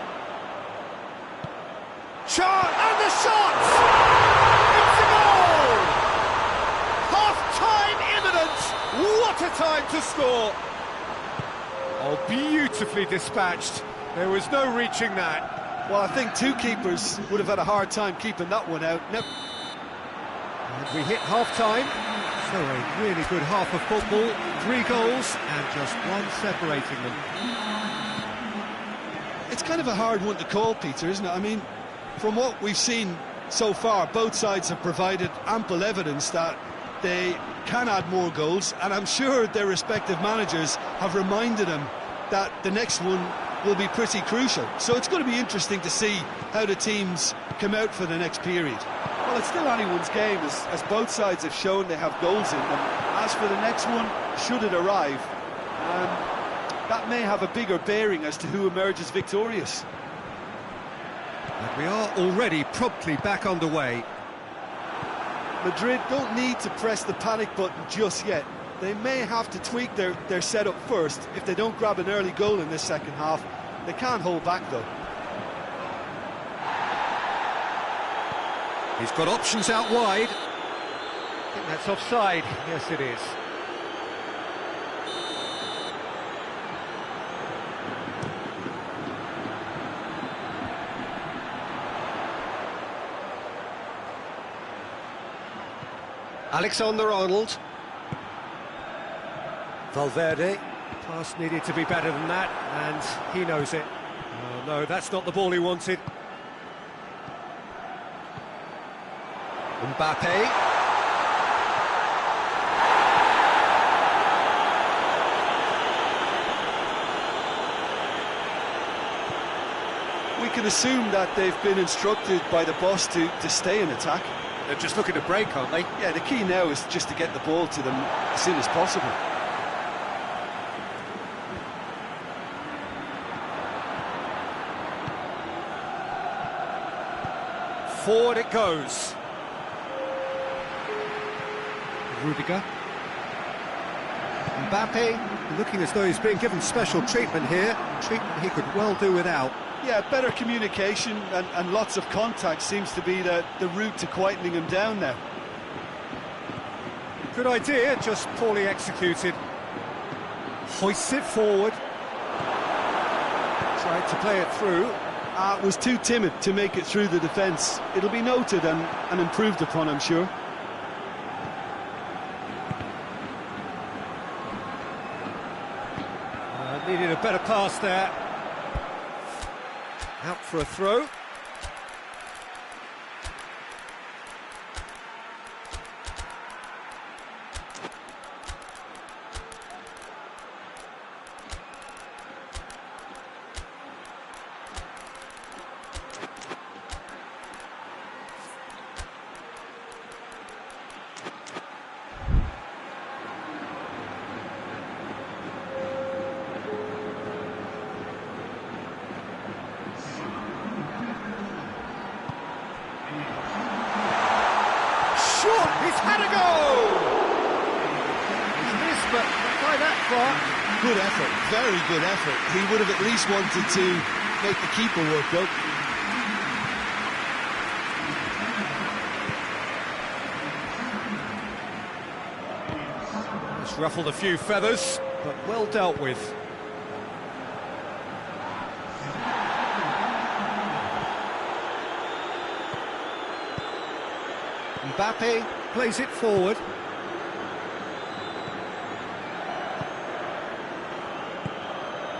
Shot, and the shot! It's a goal! Half-time imminent! What a time to score! Oh, beautifully dispatched. There was no reaching that. Well, I think two keepers would have had a hard time keeping that one out. And we hit half-time. So a really good half of football. 3 goals and just one separating them. It's kind of a hard one to call, Peter, isn't it? I mean, from what we've seen so far, both sides have provided ample evidence that they can add more goals, and I'm sure their respective managers have reminded them that the next one will be pretty crucial. So it's going to be interesting to see how the teams come out for the next period. Well, it's still anyone's game, as both sides have shown they have goals in them. As for the next one, should it arrive, that may have a bigger bearing as to who emerges victorious. And we are already promptly back underway. Madrid don't need to press the panic button just yet. They may have to tweak their setup first if they don't grab an early goal in this second half. They can't hold back, though. He's got options out wide. I think that's offside. Yes, it is. Alexander-Arnold. Valverde. Pass needed to be better than that, and he knows it. Oh, no, that's not the ball he wanted. Mbappe. We can assume that they've been instructed by the boss to stay in attack. They're just looking to break, aren't they? Yeah, the key now is just to get the ball to them as soon as possible. Forward it goes. Rudiger. Mbappe, looking as though he's being given special treatment here. Treatment he could well do without. Yeah, better communication and lots of contact seems to be the route to quietening him down now. Good idea, just poorly executed. Hoists it forward. Tried to play it through. Was too timid to make it through the defence. It'll be noted and improved upon, I'm sure. Needed a better pass there. Out for a throw. He's had a go! He's missed, but not by that far. Good effort, very good effort. He would have at least wanted to make the keeper work, though. It's ruffled a few feathers, but well dealt with. Mbappe plays it forward.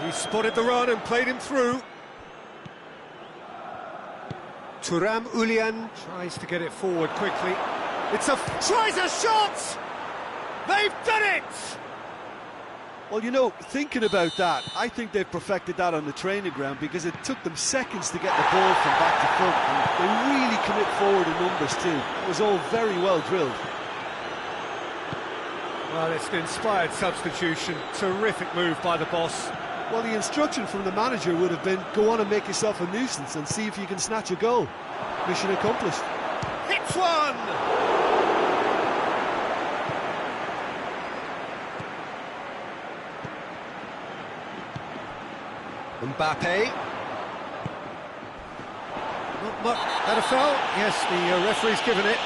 He spotted the run and played him through. Thuram Ulian tries to get it forward quickly. Tries a shot! They've done it! Well, you know, thinking about that, I think they've perfected that on the training ground because it took them seconds to get the ball from back to front, and they really commit forward in numbers too. It was all very well drilled. Well, it's an inspired substitution. Terrific move by the boss. Well, the instruction from the manager would have been, go on and make yourself a nuisance and see if you can snatch a goal. Mission accomplished. Hits one! Mbappe. That a foul? Yes, the referee's given it.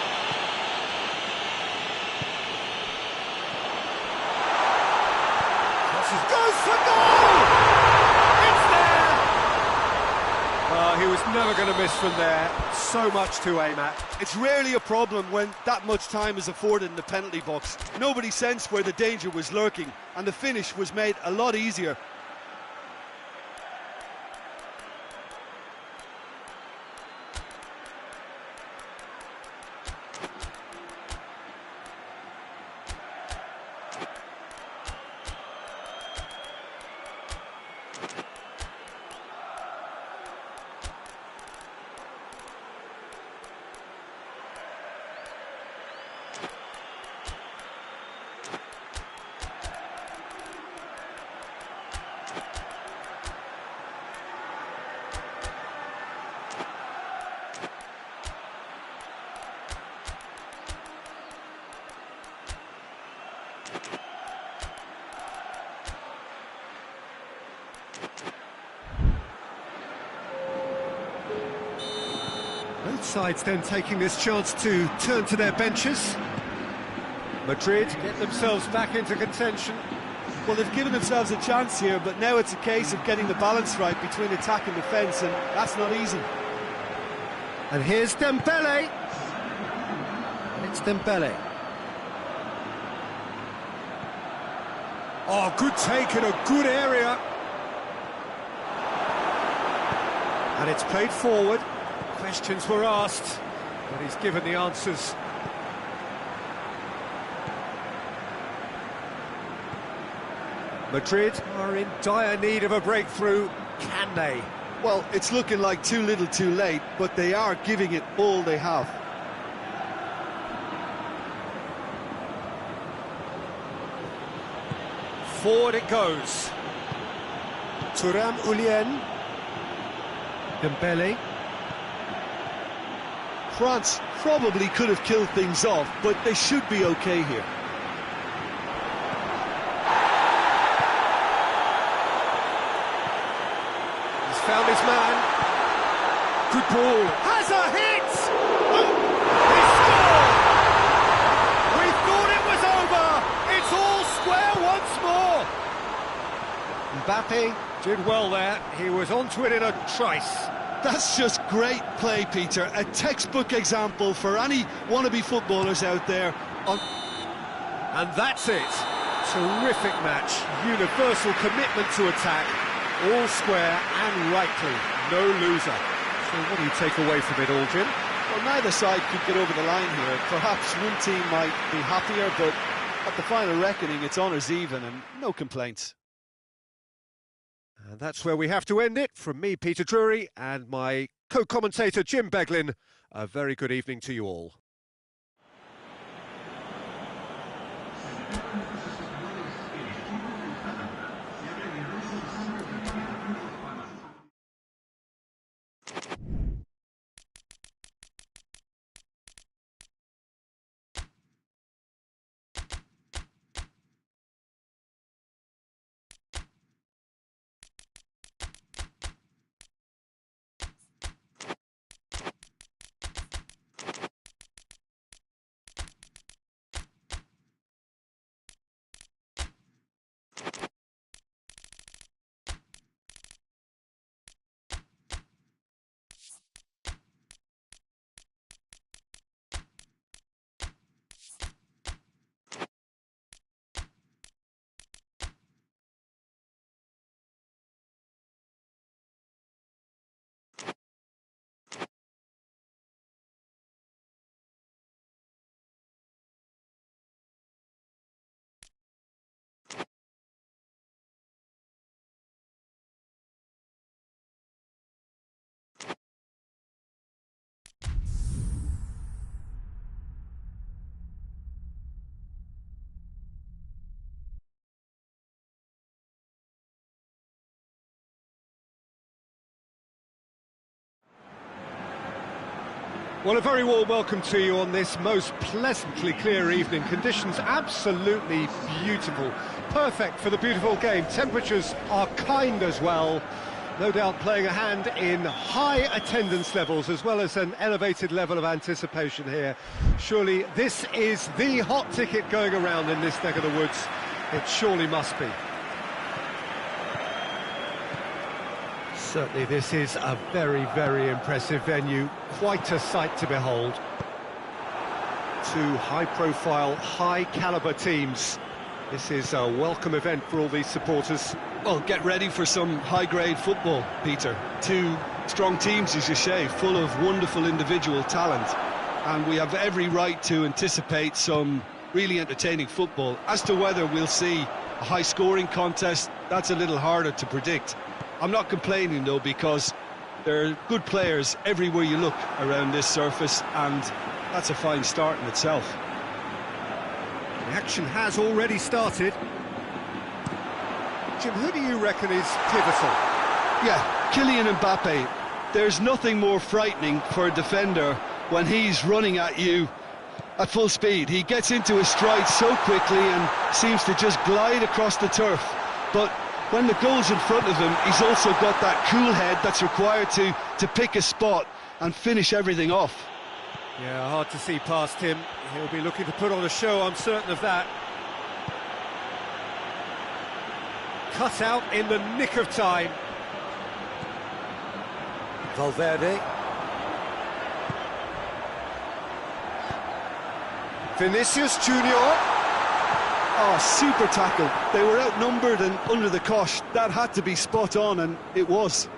Goes for goal! It's there! He was never going to miss from there. So much to aim at. It's rarely a problem when that much time is afforded in the penalty box. Nobody sensed where the danger was lurking, and the finish was made a lot easier. Both sides then taking this chance to turn to their benches. Madrid get themselves back into contention. Well, they've given themselves a chance here, but now it's a case of getting the balance right between attack and defence, and that's not easy. And here's Dembele. It's Dembele. Oh, good take in a good area. And it's played forward. Questions were asked, but he's given the answers. Madrid are in dire need of a breakthrough. Can they? Well, it's looking like too little too late, but they are giving it all they have. Forward it goes. Thuram Ulian. Dembele. France probably could have killed things off, but they should be okay here. He's found his man. Good ball. Has a hit! Oh, he scored! We thought it was over. It's all square once more. Mbappe did well there. He was onto it in a trice. That's just great play, Peter. A textbook example for any wannabe footballers out there. And that's it. Terrific match. Universal commitment to attack. All square and rightly. No loser. So what do you take away from it all, Jim? Well, neither side could get over the line here. Perhaps one team might be happier, but at the final reckoning, it's honours even and no complaints. And that's where we have to end it. From me, Peter Drury, and my co-commentator, Jim Beglin, a very good evening to you all. Well, a very warm welcome to you on this most pleasantly clear evening. Conditions absolutely beautiful. Perfect for the beautiful game. Temperatures are kind as well. No doubt playing a hand in high attendance levels as well as an elevated level of anticipation here. Surely this is the hot ticket going around in this neck of the woods. It surely must be. Certainly this is a very, very impressive venue. Quite a sight to behold. Two high-profile, high-caliber teams. This is a welcome event for all these supporters. Well, get ready for some high-grade football, Peter. Two strong teams, as you say, full of wonderful individual talent. And we have every right to anticipate some really entertaining football. As to whether we'll see a high-scoring contest, that's a little harder to predict. I'm not complaining, though, because there are good players everywhere you look around this surface, and that's a fine start in itself. The action has already started. Jim, who do you reckon is pivotal? Yeah, Kylian Mbappe. There's nothing more frightening for a defender when he's running at you at full speed. He gets into his stride so quickly and seems to just glide across the turf. But when the goal's in front of him, he's also got that cool head that's required to pick a spot and finish everything off. Yeah, hard to see past him. He'll be looking to put on a show, I'm certain of that. Cut out in the nick of time. Valverde. Vinicius Junior. Oh, super tackle. They were outnumbered and under the cosh. That had to be spot on, and it was.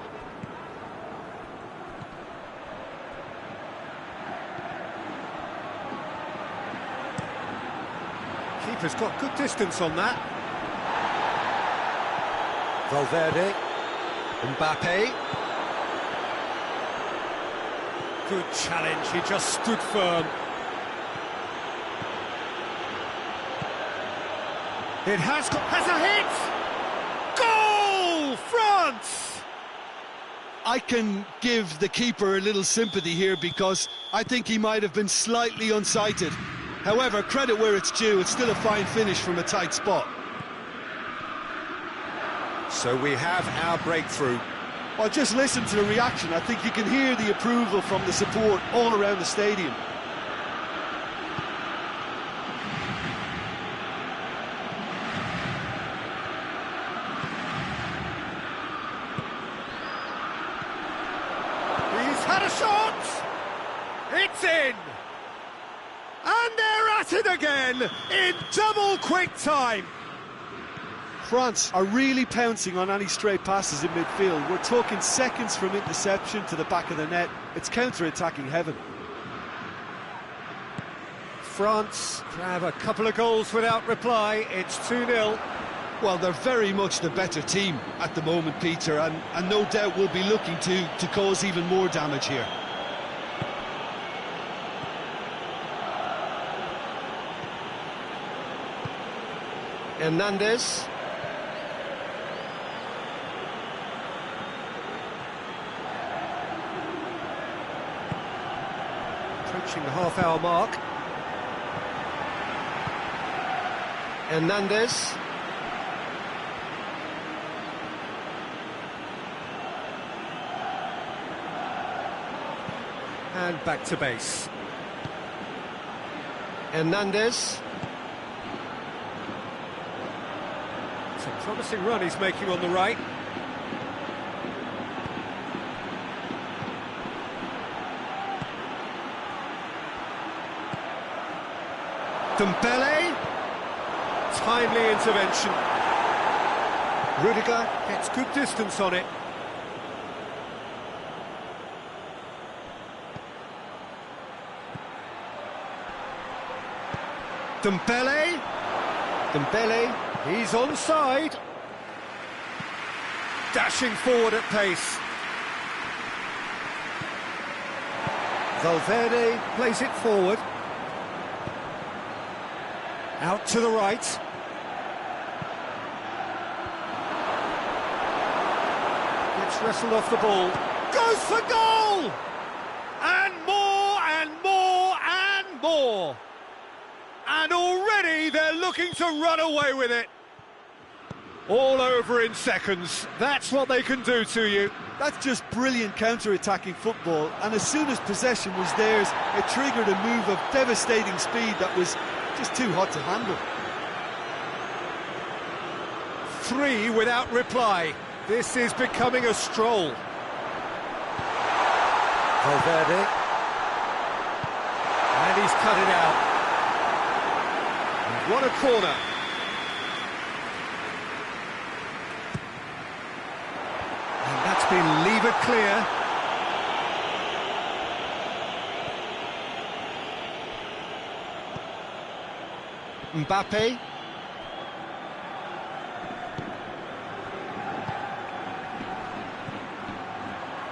Keeper's got good distance on that. Valverde. Mbappe. Good challenge, he just stood firm. It has a hit! Goal! France! I can give the keeper a little sympathy here because I think he might have been slightly unsighted. However, credit where it's due, it's still a fine finish from a tight spot. So we have our breakthrough. Well, just listen to the reaction. I think you can hear the approval from the support all around the stadium. Had a shot! It's in! And they're at it again in double quick time. France are really pouncing on any stray passes in midfield. We're talking seconds from interception to the back of the net. It's counter-attacking heaven. France grab a couple of goals without reply. It's 2-0. Well, they're very much the better team at the moment, Peter, and no doubt will be looking to cause even more damage here. Hernandez. Approaching the half-hour mark. Hernandez. And back to base. Hernandez. It's a promising run he's making on the right. Dembele. Timely intervention. Rudiger gets good distance on it. Dembele. Dembele, he's onside. Dashing forward at pace. Valverde plays it forward. Out to the right. Gets wrestled off the ball. Goes for goal! And more and And already they're looking to run away with it. All over in seconds. That's what they can do to you. That's just brilliant counter-attacking football, and as soon as possession was theirs, it triggered a move of devastating speed that was just too hot to handle. 3 without reply. This is becoming a stroll. Valverde. And he's cut it out. And what a corner. And that's been levered clear. Mbappe.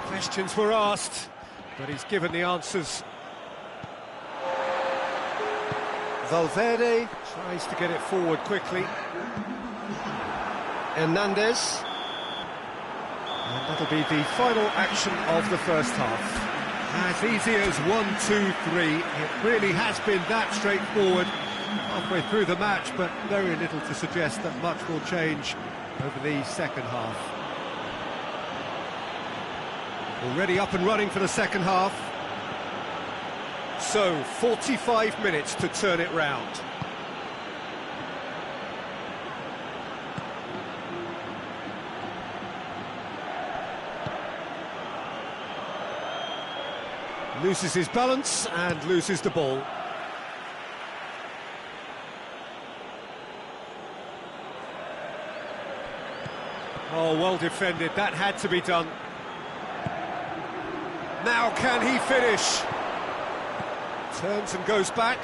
Questions were asked, but he's given the answers. Valverde tries to get it forward quickly. Hernandez. And that'll be the final action of the first half. As easy as 1, 2, 3. It really has been that straightforward halfway through the match, but very little to suggest that much will change over the second half. Already up and running for the second half. So, 45 minutes to turn it round. Loses his balance and loses the ball. Oh, well defended, that had to be done. Now can he finish? Turns and goes back.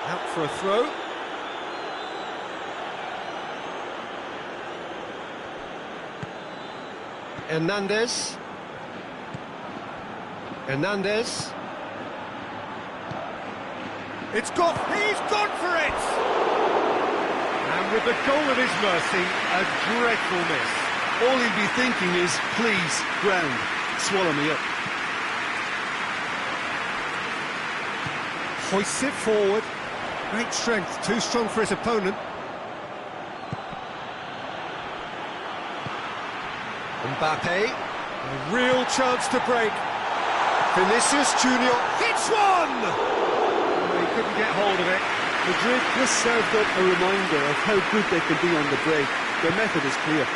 Out for a throw. Hernandez. Hernandez. He's gone for it! And with the goal at his mercy, a dreadful miss. All he'd be thinking is, please, ground, swallow me up. Hoists it forward. Great strength, too strong for his opponent. Mbappe, a real chance to break. Vinicius Junior hits one! Oh, he couldn't get hold of it. Madrid just served up a reminder of how good they can be on the break. Their method is clear.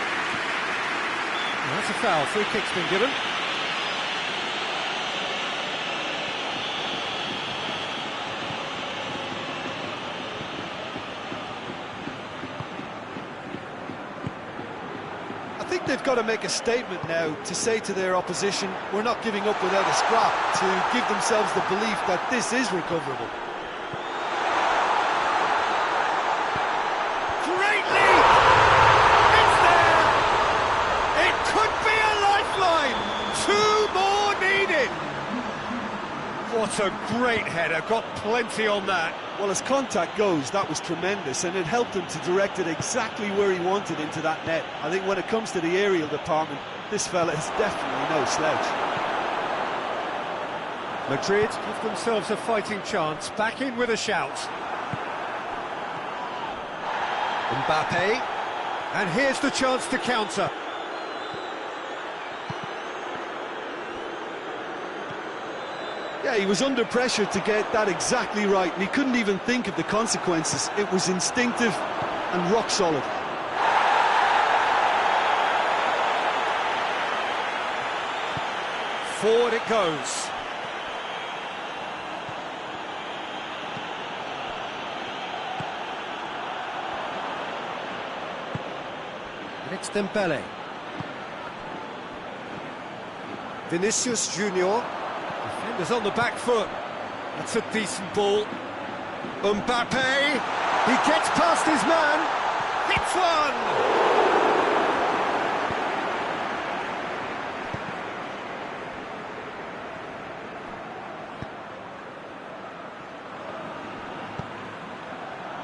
Well, that's a foul. Free kick's been given. I think they've got to make a statement now to say to their opposition, we're not giving up without a scrap, to give themselves the belief that this is recoverable. Great lead! It's there! It could be a lifeline! 2 more needed! What a great header, got plenty on that. Well, as contact goes, that was tremendous, and it helped him to direct it exactly where he wanted into that net. I think when it comes to the aerial department, this fella is definitely no slouch. Madrid give themselves a fighting chance, back in with a shout. Mbappe, and here's the chance to counter. Yeah, he was under pressure to get that exactly right, and he couldn't even think of the consequences. It was instinctive and rock solid. Forward it goes. And it's Dembele. Vinicius Junior. Defenders on the back foot. That's a decent ball. Mbappe. He gets past his man. Hits one.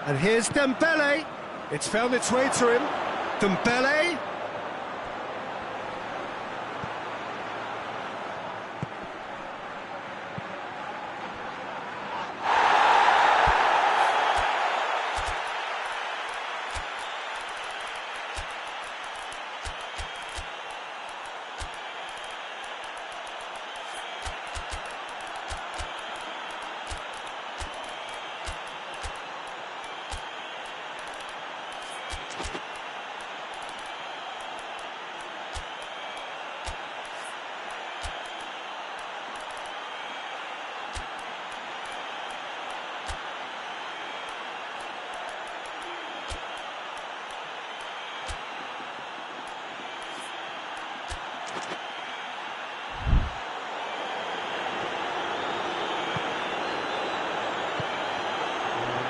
And here's Dembele. It's found its way to him. Dembele.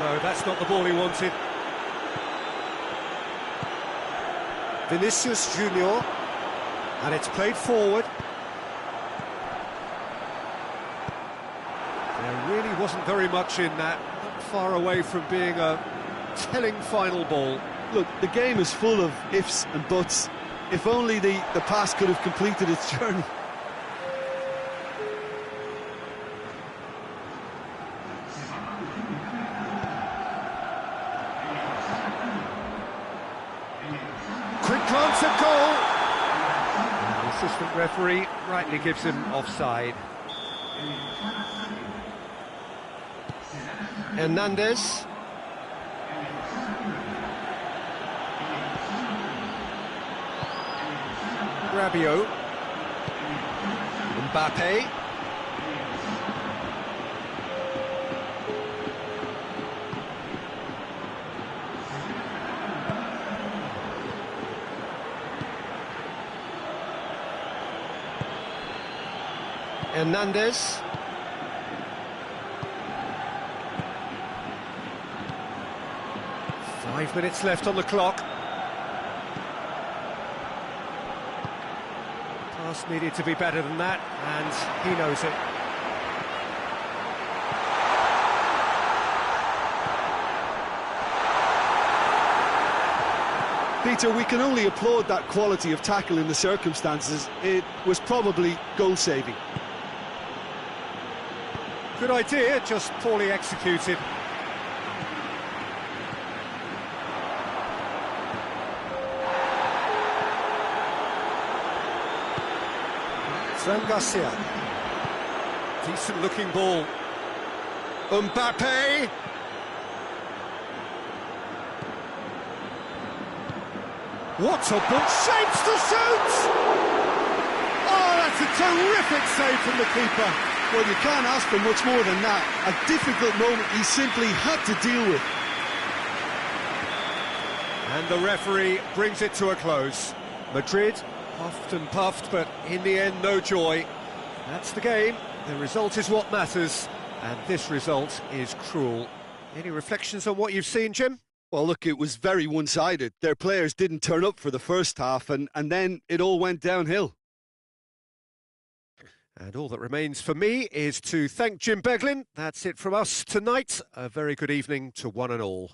No, that's not the ball he wanted. Vinicius Junior, and it's played forward. There really wasn't very much in that, not far away from being a telling final ball. Look, the game is full of ifs and buts. If only the pass could have completed its journey. Quick glance at goal. The assistant referee rightly gives him offside. Hernandez. Rabiot. Mbappe. Hernandez. Five minutes left on the clock. Pass needed to be better than that, and he knows it. Peter, we can only applaud that quality of tackle in the circumstances. It was probably goal-saving. Good idea, just poorly executed. Garcia. Decent looking ball. Mbappe. What a ball! Shapes to shoot! Oh, that's a terrific save from the keeper. Well, you can't ask for much more than that. A difficult moment he simply had to deal with. And the referee brings it to a close. Madrid puffed and puffed, but in the end, no joy. That's the game. The result is what matters, and this result is cruel. Any reflections on what you've seen, Jim? Well, look, it was very one-sided. Their players didn't turn up for the first half, and then it all went downhill. And all that remains for me is to thank Jim Beglin. That's it from us tonight. A very good evening to one and all.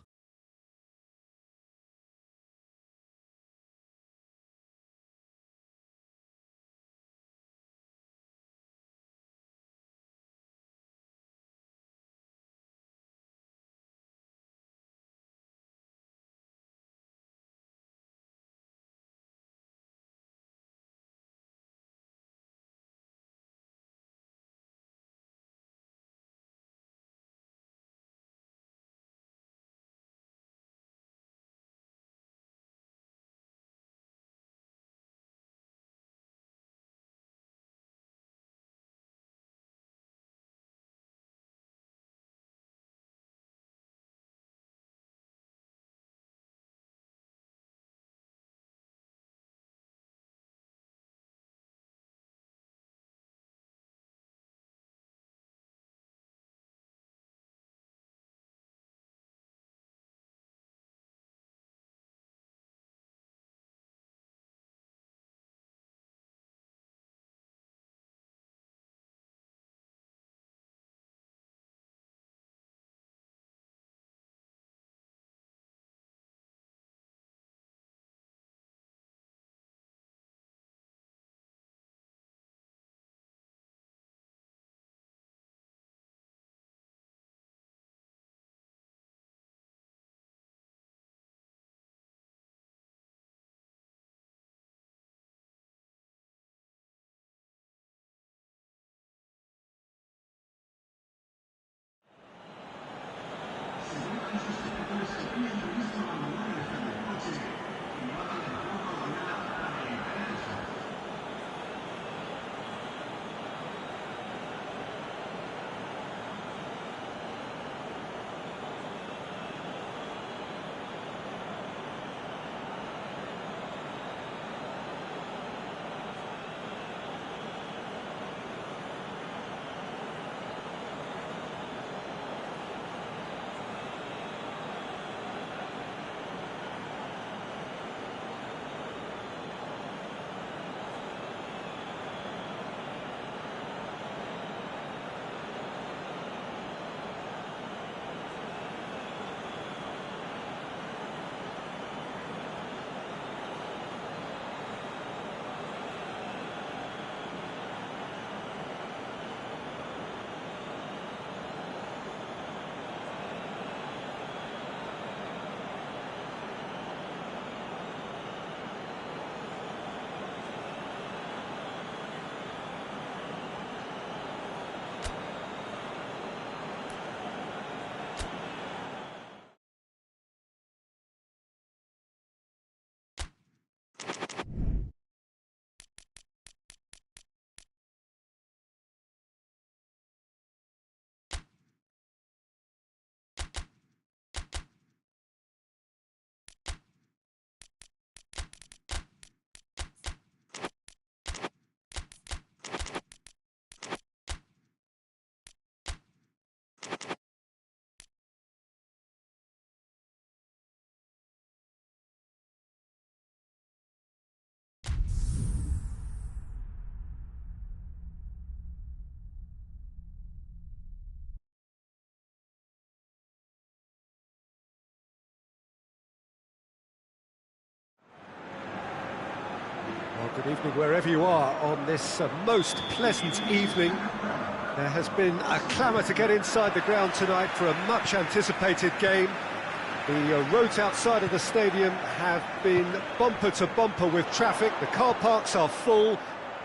Good evening wherever you are on this most pleasant evening. There has been a clamour to get inside the ground tonight for a much-anticipated game. The roads outside of the stadium have been bumper to bumper with traffic. The car parks are full.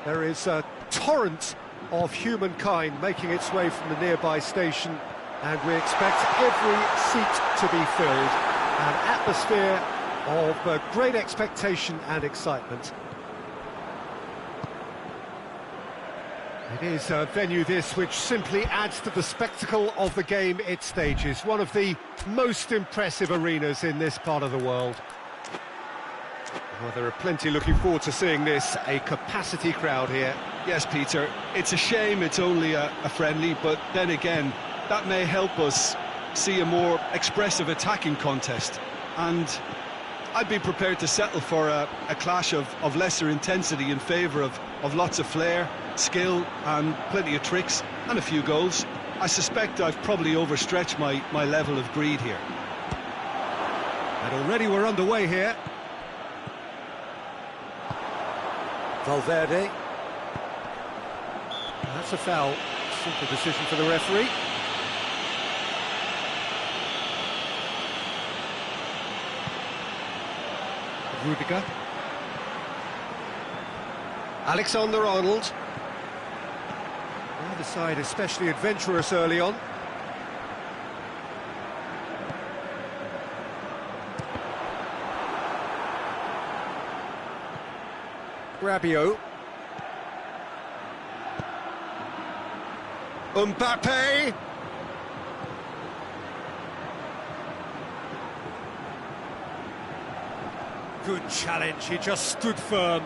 There is a torrent of humankind making its way from the nearby station, and we expect every seat to be filled. An atmosphere of great expectation and excitement. It is a venue this which simply adds to the spectacle of the game it stages. One of the most impressive arenas in this part of the world. Well, there are plenty looking forward to seeing this, a capacity crowd here. Yes, Peter, it's a shame it's only a friendly, but then again, that may help us see a more expressive attacking contest. And I'd be prepared to settle for a clash of lesser intensity in favour of lots of flair, skill and plenty of tricks and a few goals. I suspect I've probably overstretched my level of greed here. And already we're underway here. Valverde. That's a foul. Simple decision for the referee. Rudiger. Alexander-Arnold. Neither side especially adventurous early on. Rabiot. Mbappe. Good challenge, he just stood firm.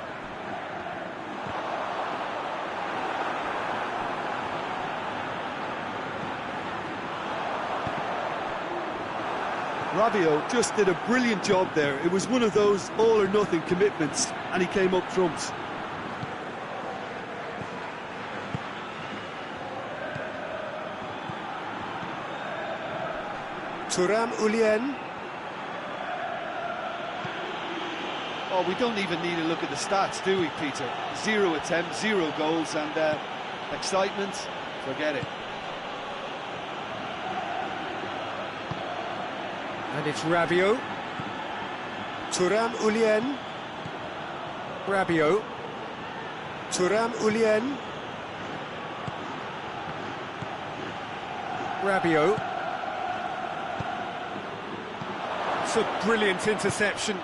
Rabiot just did a brilliant job there. It was one of those all-or-nothing commitments, and he came up trumps. Thuram. Oh, we don't even need to look at the stats, do we, Peter? 0 attempts, 0 goals, and excitement, forget it. And it's Rabiot. Thuram. Rabiot. Thuram. Rabiot. It's a brilliant interception.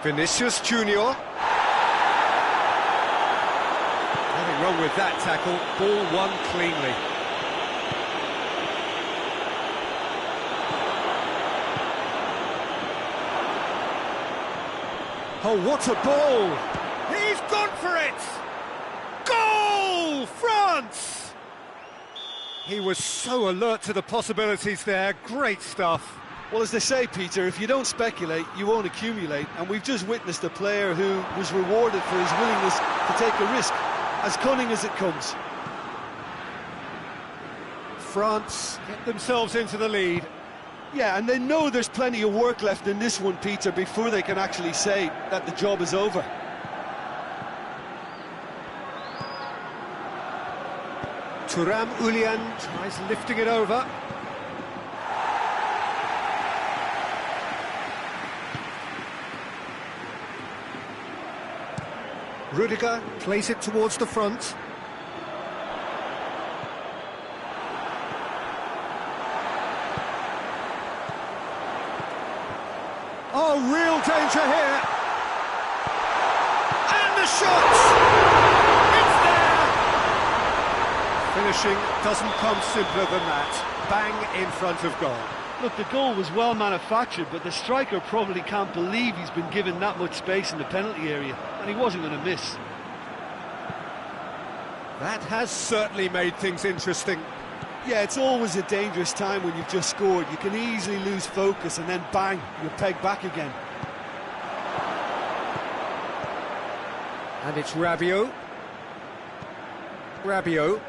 Vinicius Junior. Nothing wrong with that tackle. Ball won cleanly. Oh, what a ball! He's gone for it! Goal! France! He was so alert to the possibilities there. Great stuff. Well, as they say, Peter, if you don't speculate, you won't accumulate, and we've just witnessed a player who was rewarded for his willingness to take a risk, as cunning as it comes. France get themselves into the lead. Yeah, and they know there's plenty of work left in this one, Peter, before they can actually say that the job is over. Thuram tries lifting it over. Rudiger plays it towards the front. Oh, real danger here. And the shot! It's there! Finishing doesn't come simpler than that. Bang in front of goal. Look, the goal was well manufactured, but the striker probably can't believe he's been given that much space in the penalty area, and he wasn't going to miss. That has certainly made things interesting. Yeah, it's always a dangerous time when you've just scored. You can easily lose focus and then bang, you're pegged back again. And it's Rabiot. Rabiot.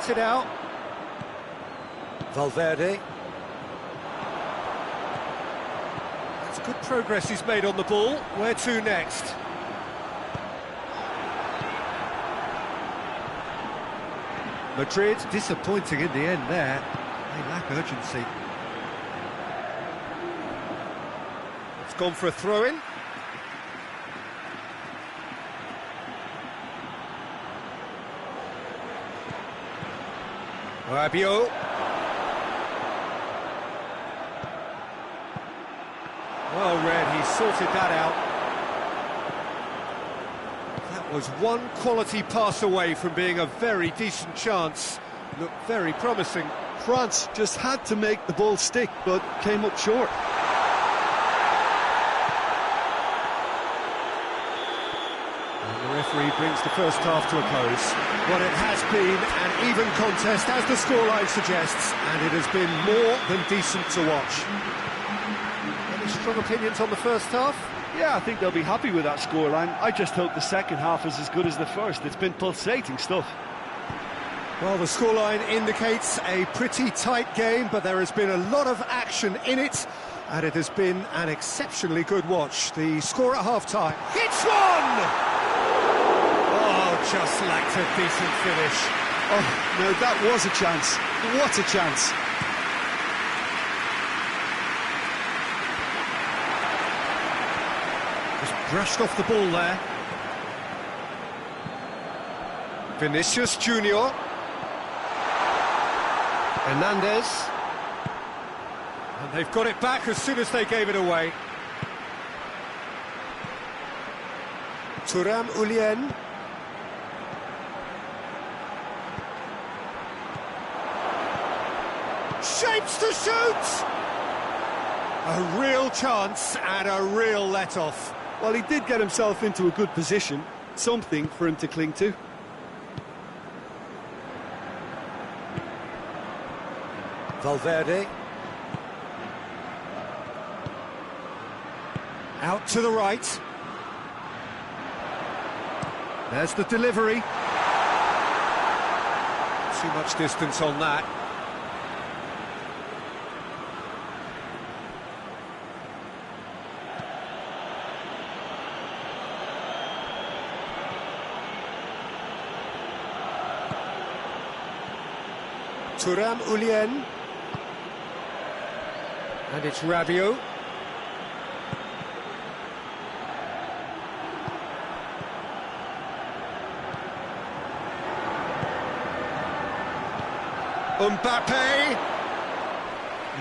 cuts it out. Valverde. That's good progress he's made on the ball. Where to next? Madrid disappointing in the end there. They lack urgency. It's gone for a throw-in. Rabiot. Well read, he sorted that out. That was one quality pass away from being a very decent chance. Looked very promising. France just had to make the ball stick, but came up short. Referee brings the first half to a close. Well, it has been an even contest, as the scoreline suggests, and it has been more than decent to watch. Any strong opinions on the first half? Yeah, I think they'll be happy with that scoreline. I just hope the second half is as good as the first. It's been pulsating stuff. Well, the scoreline indicates a pretty tight game, but there has been a lot of action in it, and it has been an exceptionally good watch. The score at half-time. Hits one! Just lacked a decent finish. Oh, no, that was a chance. What a chance. Just brushed off the ball there. Vinicius Junior. Hernandez. And they've got it back as soon as they gave it away. Thuram Ulien. Shapes to shoot! A real chance and a real let-off. Well, he did get himself into a good position, something for him to cling to. Valverde. Out to the right. There's the delivery. Too much distance on that. Thuram Ulien. And it's Rabiot.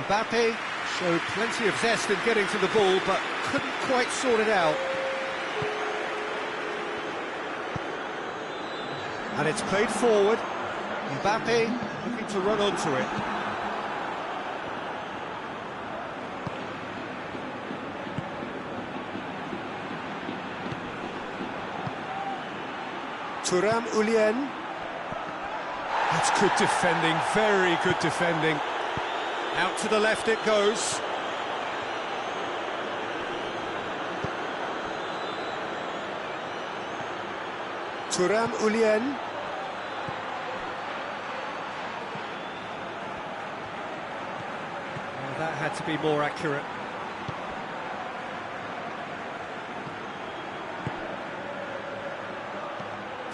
Mbappe showed plenty of zest in getting to the ball, but couldn't quite sort it out. And it's played forward. Mbappe looking to run onto it. Thuram Ulien. That's good defending, very good defending. Out to the left it goes. Thuram Ulien. Well, that had to be more accurate.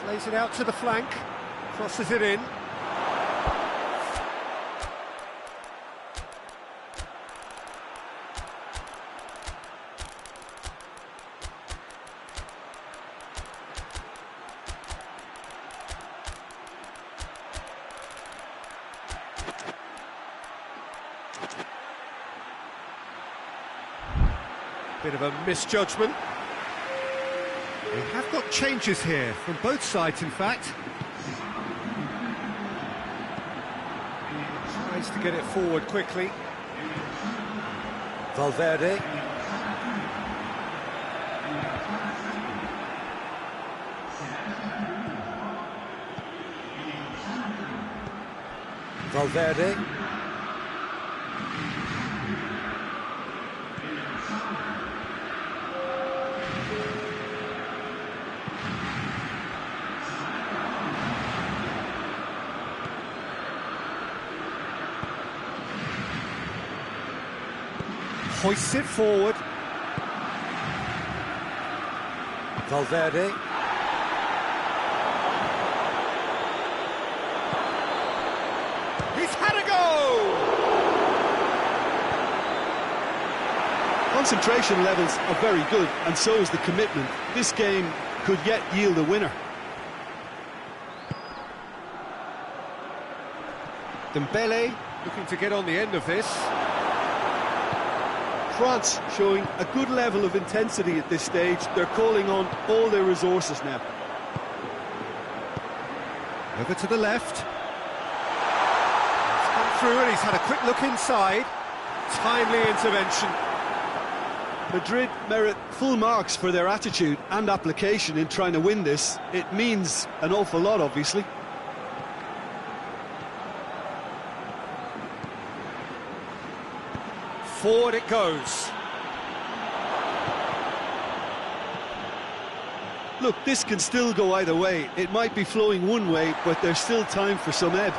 Plays it out to the flank, crosses it in. Bit of a misjudgment. We have got changes here, from both sides in fact. Tries to get it forward quickly. Valverde. Valverde. Hoists it forward. Valverde. He's had a go! Concentration levels are very good, and so is the commitment. This game could yet yield a winner. Dembele looking to get on the end of this. France showing a good level of intensity at this stage. They're calling on all their resources now. Over to the left. He's come through and he's had a quick look inside. Timely intervention. Madrid merit full marks for their attitude and application in trying to win this. It means an awful lot, obviously. Forward it goes. Look, this can still go either way. It might be flowing one way, but there's still time for some ebb.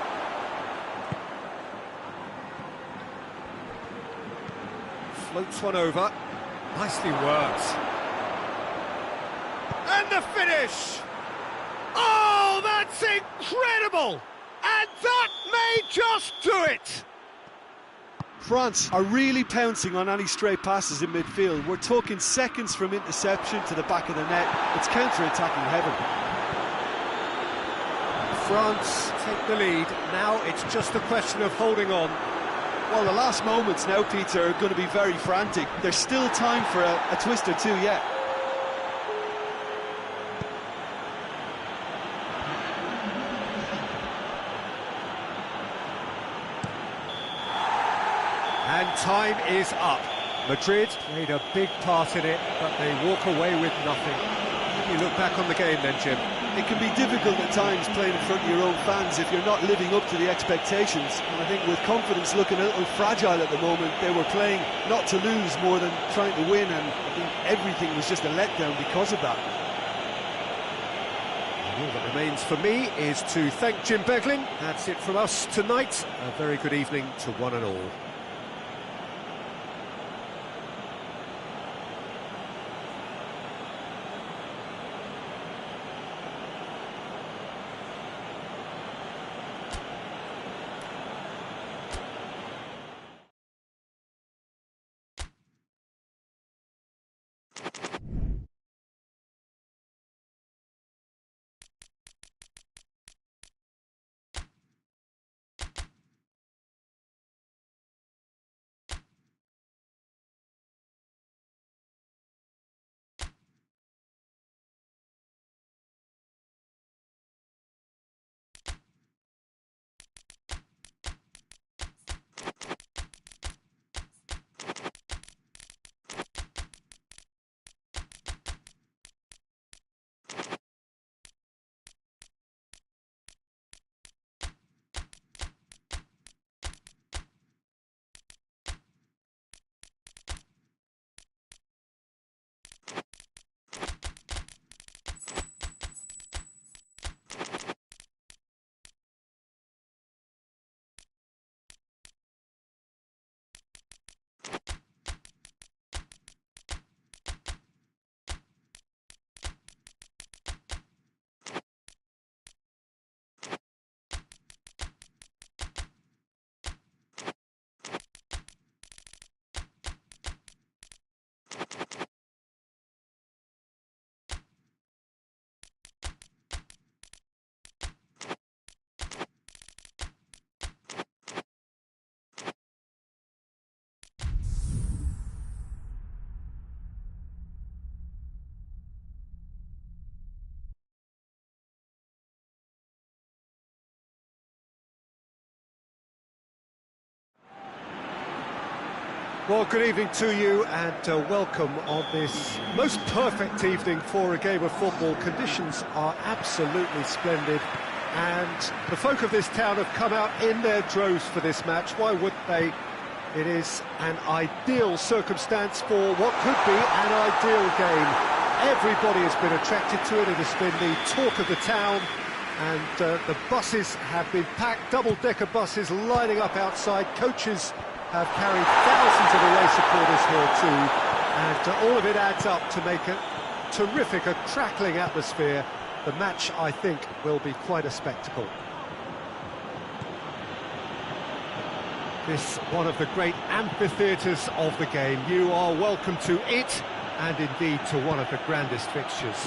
Floats one over. Nicely worked. And the finish! Oh, that's incredible! And that may just do it! France are really pouncing on any stray passes in midfield. We're talking seconds from interception to the back of the net. It's counter-attacking heaven. France take the lead. Now it's just a question of holding on. Well, the last moments now, Peter, are going to be very frantic. There's still time for a twist or two yet. And time is up. Madrid played a big part in it, but they walk away with nothing. You look back on the game then, Jim. It can be difficult at times playing in front of your own fans if you're not living up to the expectations. And I think with confidence looking a little fragile at the moment, they were playing not to lose more than trying to win, and I think everything was just a letdown because of that. And all that remains for me is to thank Jim Begling. That's it from us tonight. A very good evening to one and all. Well, good evening to you and welcome on this most perfect evening for a game of football. Conditions are absolutely splendid and the folk of this town have come out in their droves for this match. Why would they? It is an ideal circumstance for what could be an ideal game. Everybody has been attracted to it. It has been the talk of the town, and the buses have been packed, double-decker buses lining up outside, coaches have carried thousands of away supporters here too, and all of it adds up to make a terrific, a crackling atmosphere. The match, I think, will be quite a spectacle. This one of the great amphitheatres of the game. You are welcome to it, and indeed to one of the grandest fixtures.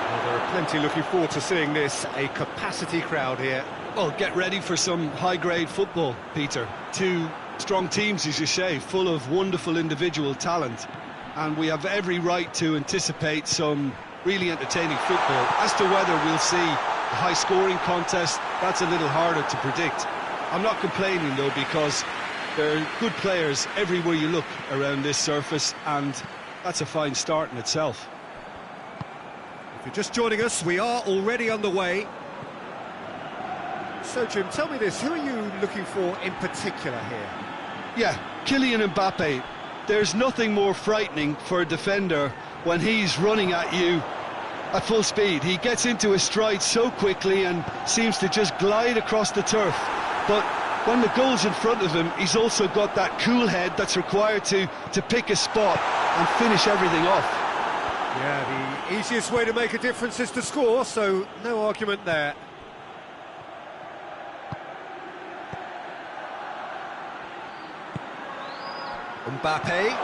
Well, there are plenty looking forward to seeing this, a capacity crowd here. Well, get ready for some high-grade football, Peter. Two strong teams, as you say, full of wonderful individual talent. And we have every right to anticipate some really entertaining football. As to whether we'll see a high-scoring contest, that's a little harder to predict. I'm not complaining, though, because there are good players everywhere you look around this surface, and that's a fine start in itself. If you're just joining us, we are already underway. So, Jim, tell me this, who are you looking for in particular here? Yeah, Kylian Mbappe. There's nothing more frightening for a defender when he's running at you at full speed. He gets into his stride so quickly and seems to just glide across the turf. But when the goal's in front of him, he's also got that cool head that's required to pick a spot and finish everything off. Yeah, the easiest way to make a difference is to score, so no argument there. Mbappe.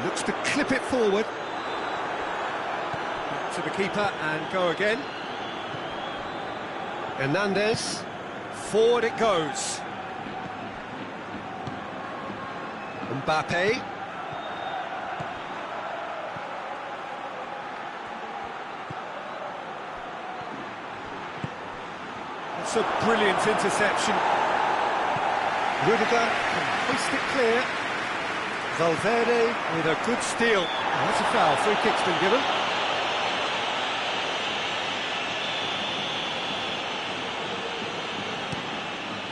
Looks to clip it forward. Back to the keeper and go again. Hernandez. Forward it goes. Mbappe. It's a brilliant interception. Rudiger can hoist it clear. Valverde with a good steal. Oh, that's a foul. Free kick's been given.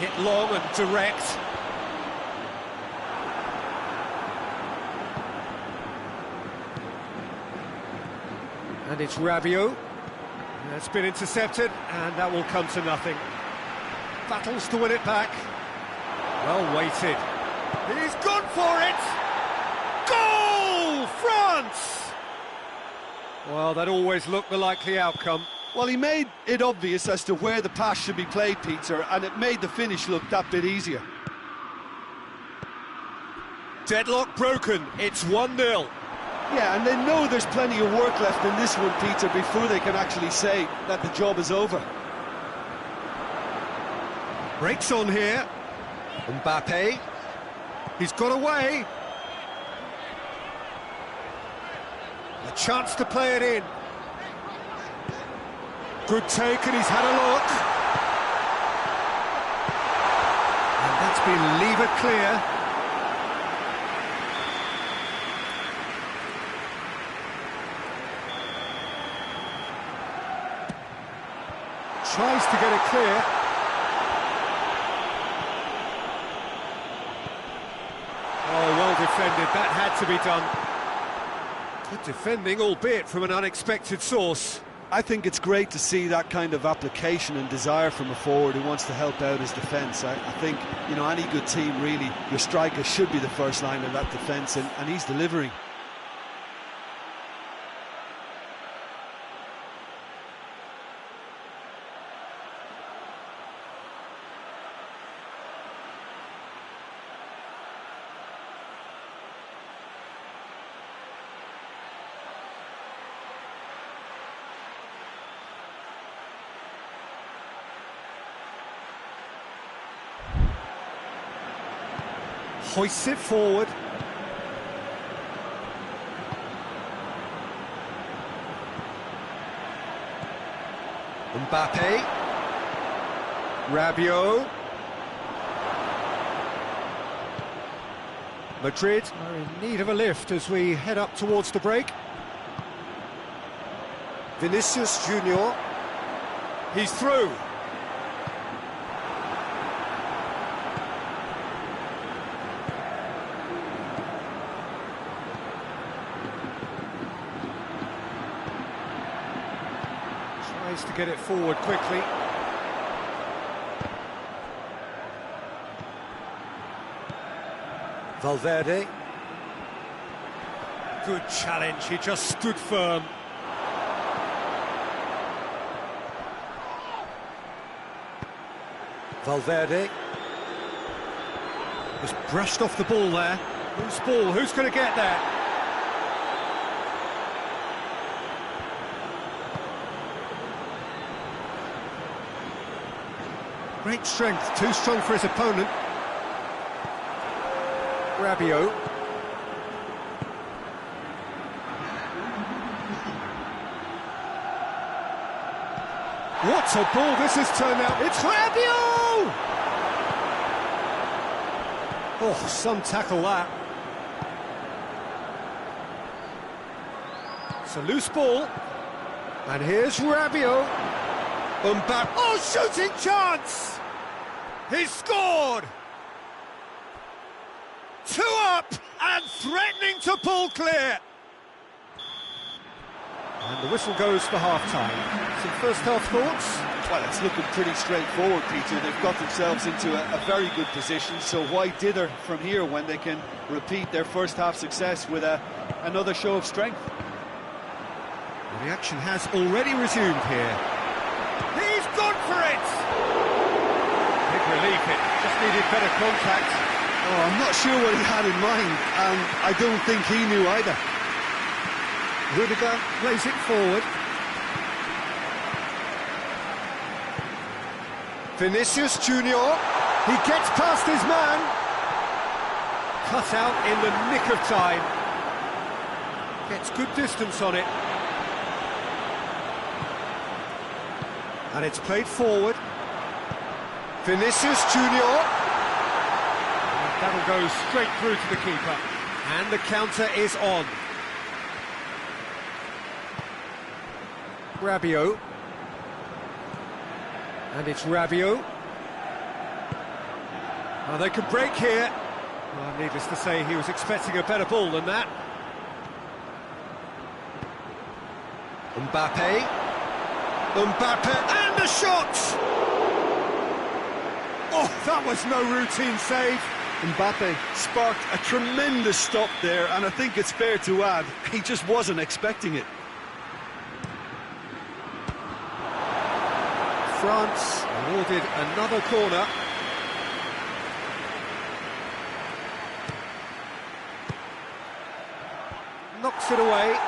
Hit long and direct. And it's Rabiot. That's been intercepted, and that will come to nothing. Battles to win it back. Well weighted. He's gone for it! Goal! France! Well, that always looked the likely outcome. Well, he made it obvious as to where the pass should be played, Peter, and it made the finish look that bit easier. Deadlock broken. It's 1-0. Yeah, and they know there's plenty of work left in this one, Peter, before they can actually say that the job is over. Breaks on here. Mbappe. He's got away. A chance to play it in. Good take, and he's had a look. And that's been levered clear. Tries to get it clear. Oh, well defended. That had to be done. Good defending, albeit from an unexpected source. I think it's great to see that kind of application and desire from a forward who wants to help out his defence. I think, you know, any good team, really, your striker should be the first line of that defence, and he's delivering. Hoists it forward. Mbappe. Rabiot. Madrid are in need of a lift as we head up towards the break. Vinicius Junior. He's through. Tries to get it forward quickly. Valverde. Good challenge, he just stood firm. Valverde. Just brushed off the ball there. Loose ball, who's going to get there? Great strength, too strong for his opponent. Rabiot. What a ball this has turned out. It's Rabiot! Oh, some tackle that. It's a loose ball. And here's Rabiot. Mbappe. Oh, shooting chance! He's scored! 2 up and threatening to pull clear. And the whistle goes for half-time. Some first-half thoughts? Well, it's looking pretty straightforward, Peter. They've got themselves into a very good position, so why dither from here when they can repeat their first-half success with another show of strength? Well, the action has already resumed here. He's gone for it! Big relief, it just needed better contact. Oh, I'm not sure what he had in mind, and I don't think he knew either. Rudiger plays it forward. Vinicius Junior, he gets past his man. Cut out in the nick of time. Gets good distance on it. And it's played forward. Vinicius Junior. And that'll go straight through to the keeper. And the counter is on. Rabiot. And it's Rabiot. Well, they could break here. Well, needless to say, he was expecting a better ball than that. Mbappe. And the shot! Oh, that was no routine save. Mbappe sparked a tremendous stop there, and I think it's fair to add, he just wasn't expecting it. France awarded another corner. Knocks it away.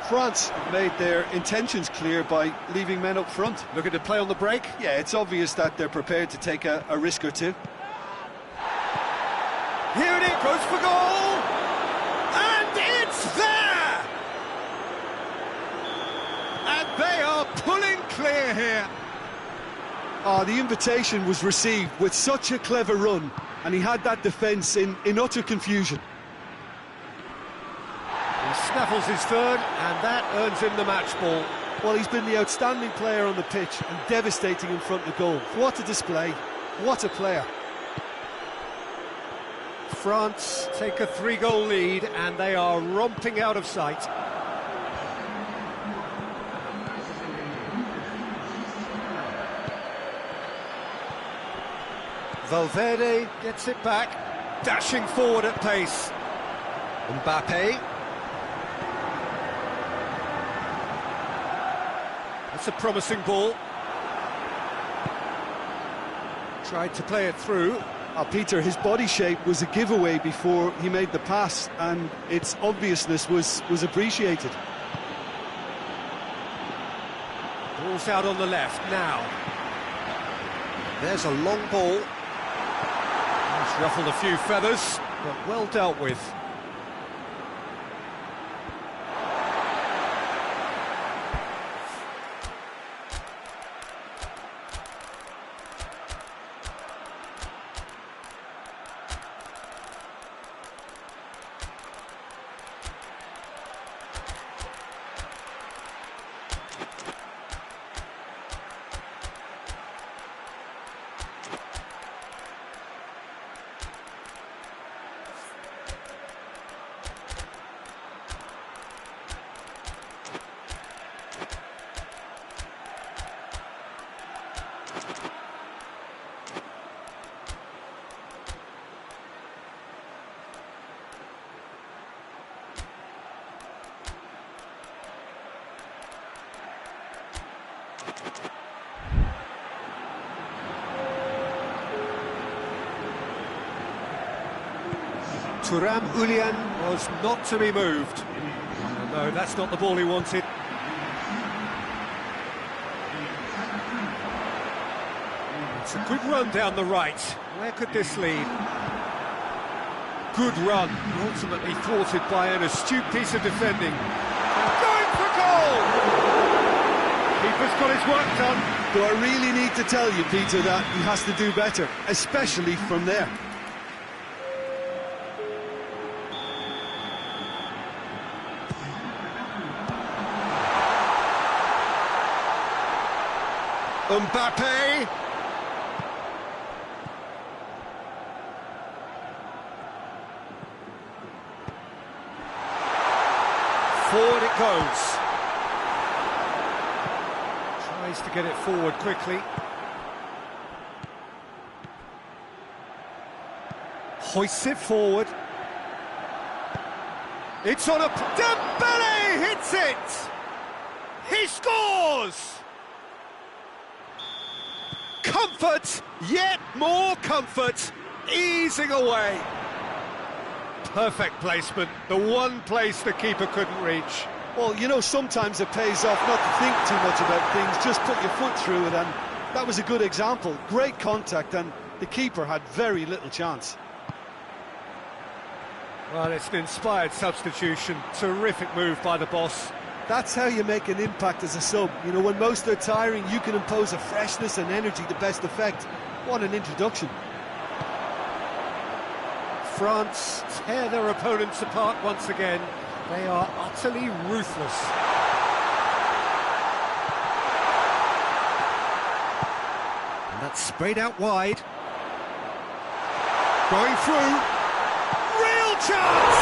France made their intentions clear by leaving men up front. Looking to play on the break. Yeah, it's obvious that they're prepared to take a risk or two. Here it is, goes for goal! And it's there! And they are pulling clear here. Oh, the invitation was received with such a clever run, and he had that defence in utter confusion. He snaffles his third, and that earns him the match ball. Well, he's been the outstanding player on the pitch and devastating in front of goal. What a display, what a player. France take a 3-goal lead, and they are romping out of sight. Valverde gets it back, dashing forward at pace. Mbappe. That's a promising ball. Tried to play it through. Oh, Peter, his body shape was a giveaway before he made the pass, and its obviousness was appreciated. Ball's out on the left now. There's a long ball. He's ruffled a few feathers, but well dealt with. Thuram Ulian was not to be moved. No, that's not the ball he wanted. It's a good run down the right. Where could this lead? Good run, ultimately thwarted by an astute piece of defending. Going for goal! Keeper's got his work done. Do I really need to tell you, Peter, that he has to do better, especially from there? Mbappe! Forward it goes. Tries to get it forward quickly. Hoists it forward. It's on a... Dembele hits it! He scores! Comfort, yet more comfort, easing away. Perfect placement, the one place the keeper couldn't reach. Well, you know, sometimes it pays off not to think too much about things, just put your foot through it, and that was a good example. Great contact, and the keeper had very little chance. Well, it's an inspired substitution, terrific move by the boss. That's how you make an impact as a sub. You know, when most are tiring, you can impose a freshness and energy to best effect. What an introduction. France tear their opponents apart once again. They are utterly ruthless. And that's sprayed out wide. Going through. Real chance!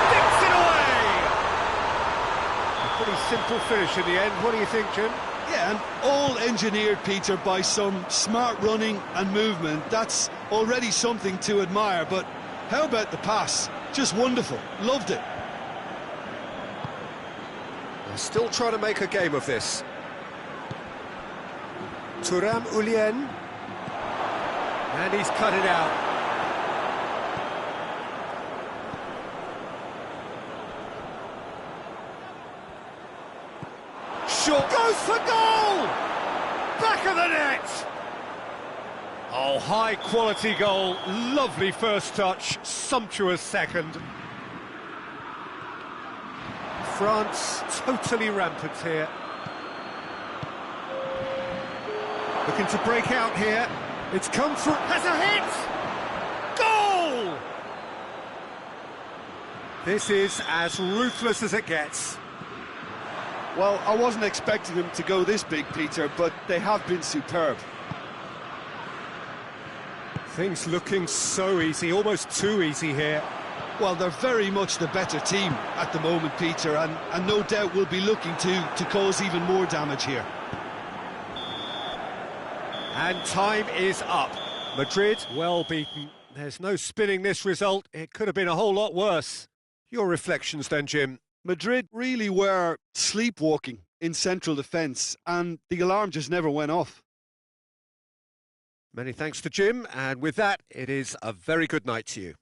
Sticks it away! A pretty simple finish in the end. What do you think, Jim? Yeah, and all engineered, Peter, by some smart running and movement. That's already something to admire, but how about the pass? Just wonderful. Loved it. They're still trying to make a game of this. Thuram Ulian. And he's cut it out. Shot goes for goal! Back of the net! Oh, high quality goal, lovely first touch, sumptuous second. France totally rampant here. Looking to break out here. It's come through, has a hit! Goal! This is as ruthless as it gets. Well, I wasn't expecting them to go this big, Peter, but they have been superb. Things looking so easy, almost too easy here. Well, they're very much the better team at the moment, Peter, and no doubt will be looking to cause even more damage here. And time is up. Madrid, well beaten. There's no spinning this result. It could have been a whole lot worse. Your reflections then, Jim? Madrid really were sleepwalking in central defence, and the alarm just never went off. Many thanks to Jim, and with that, it is a very good night to you.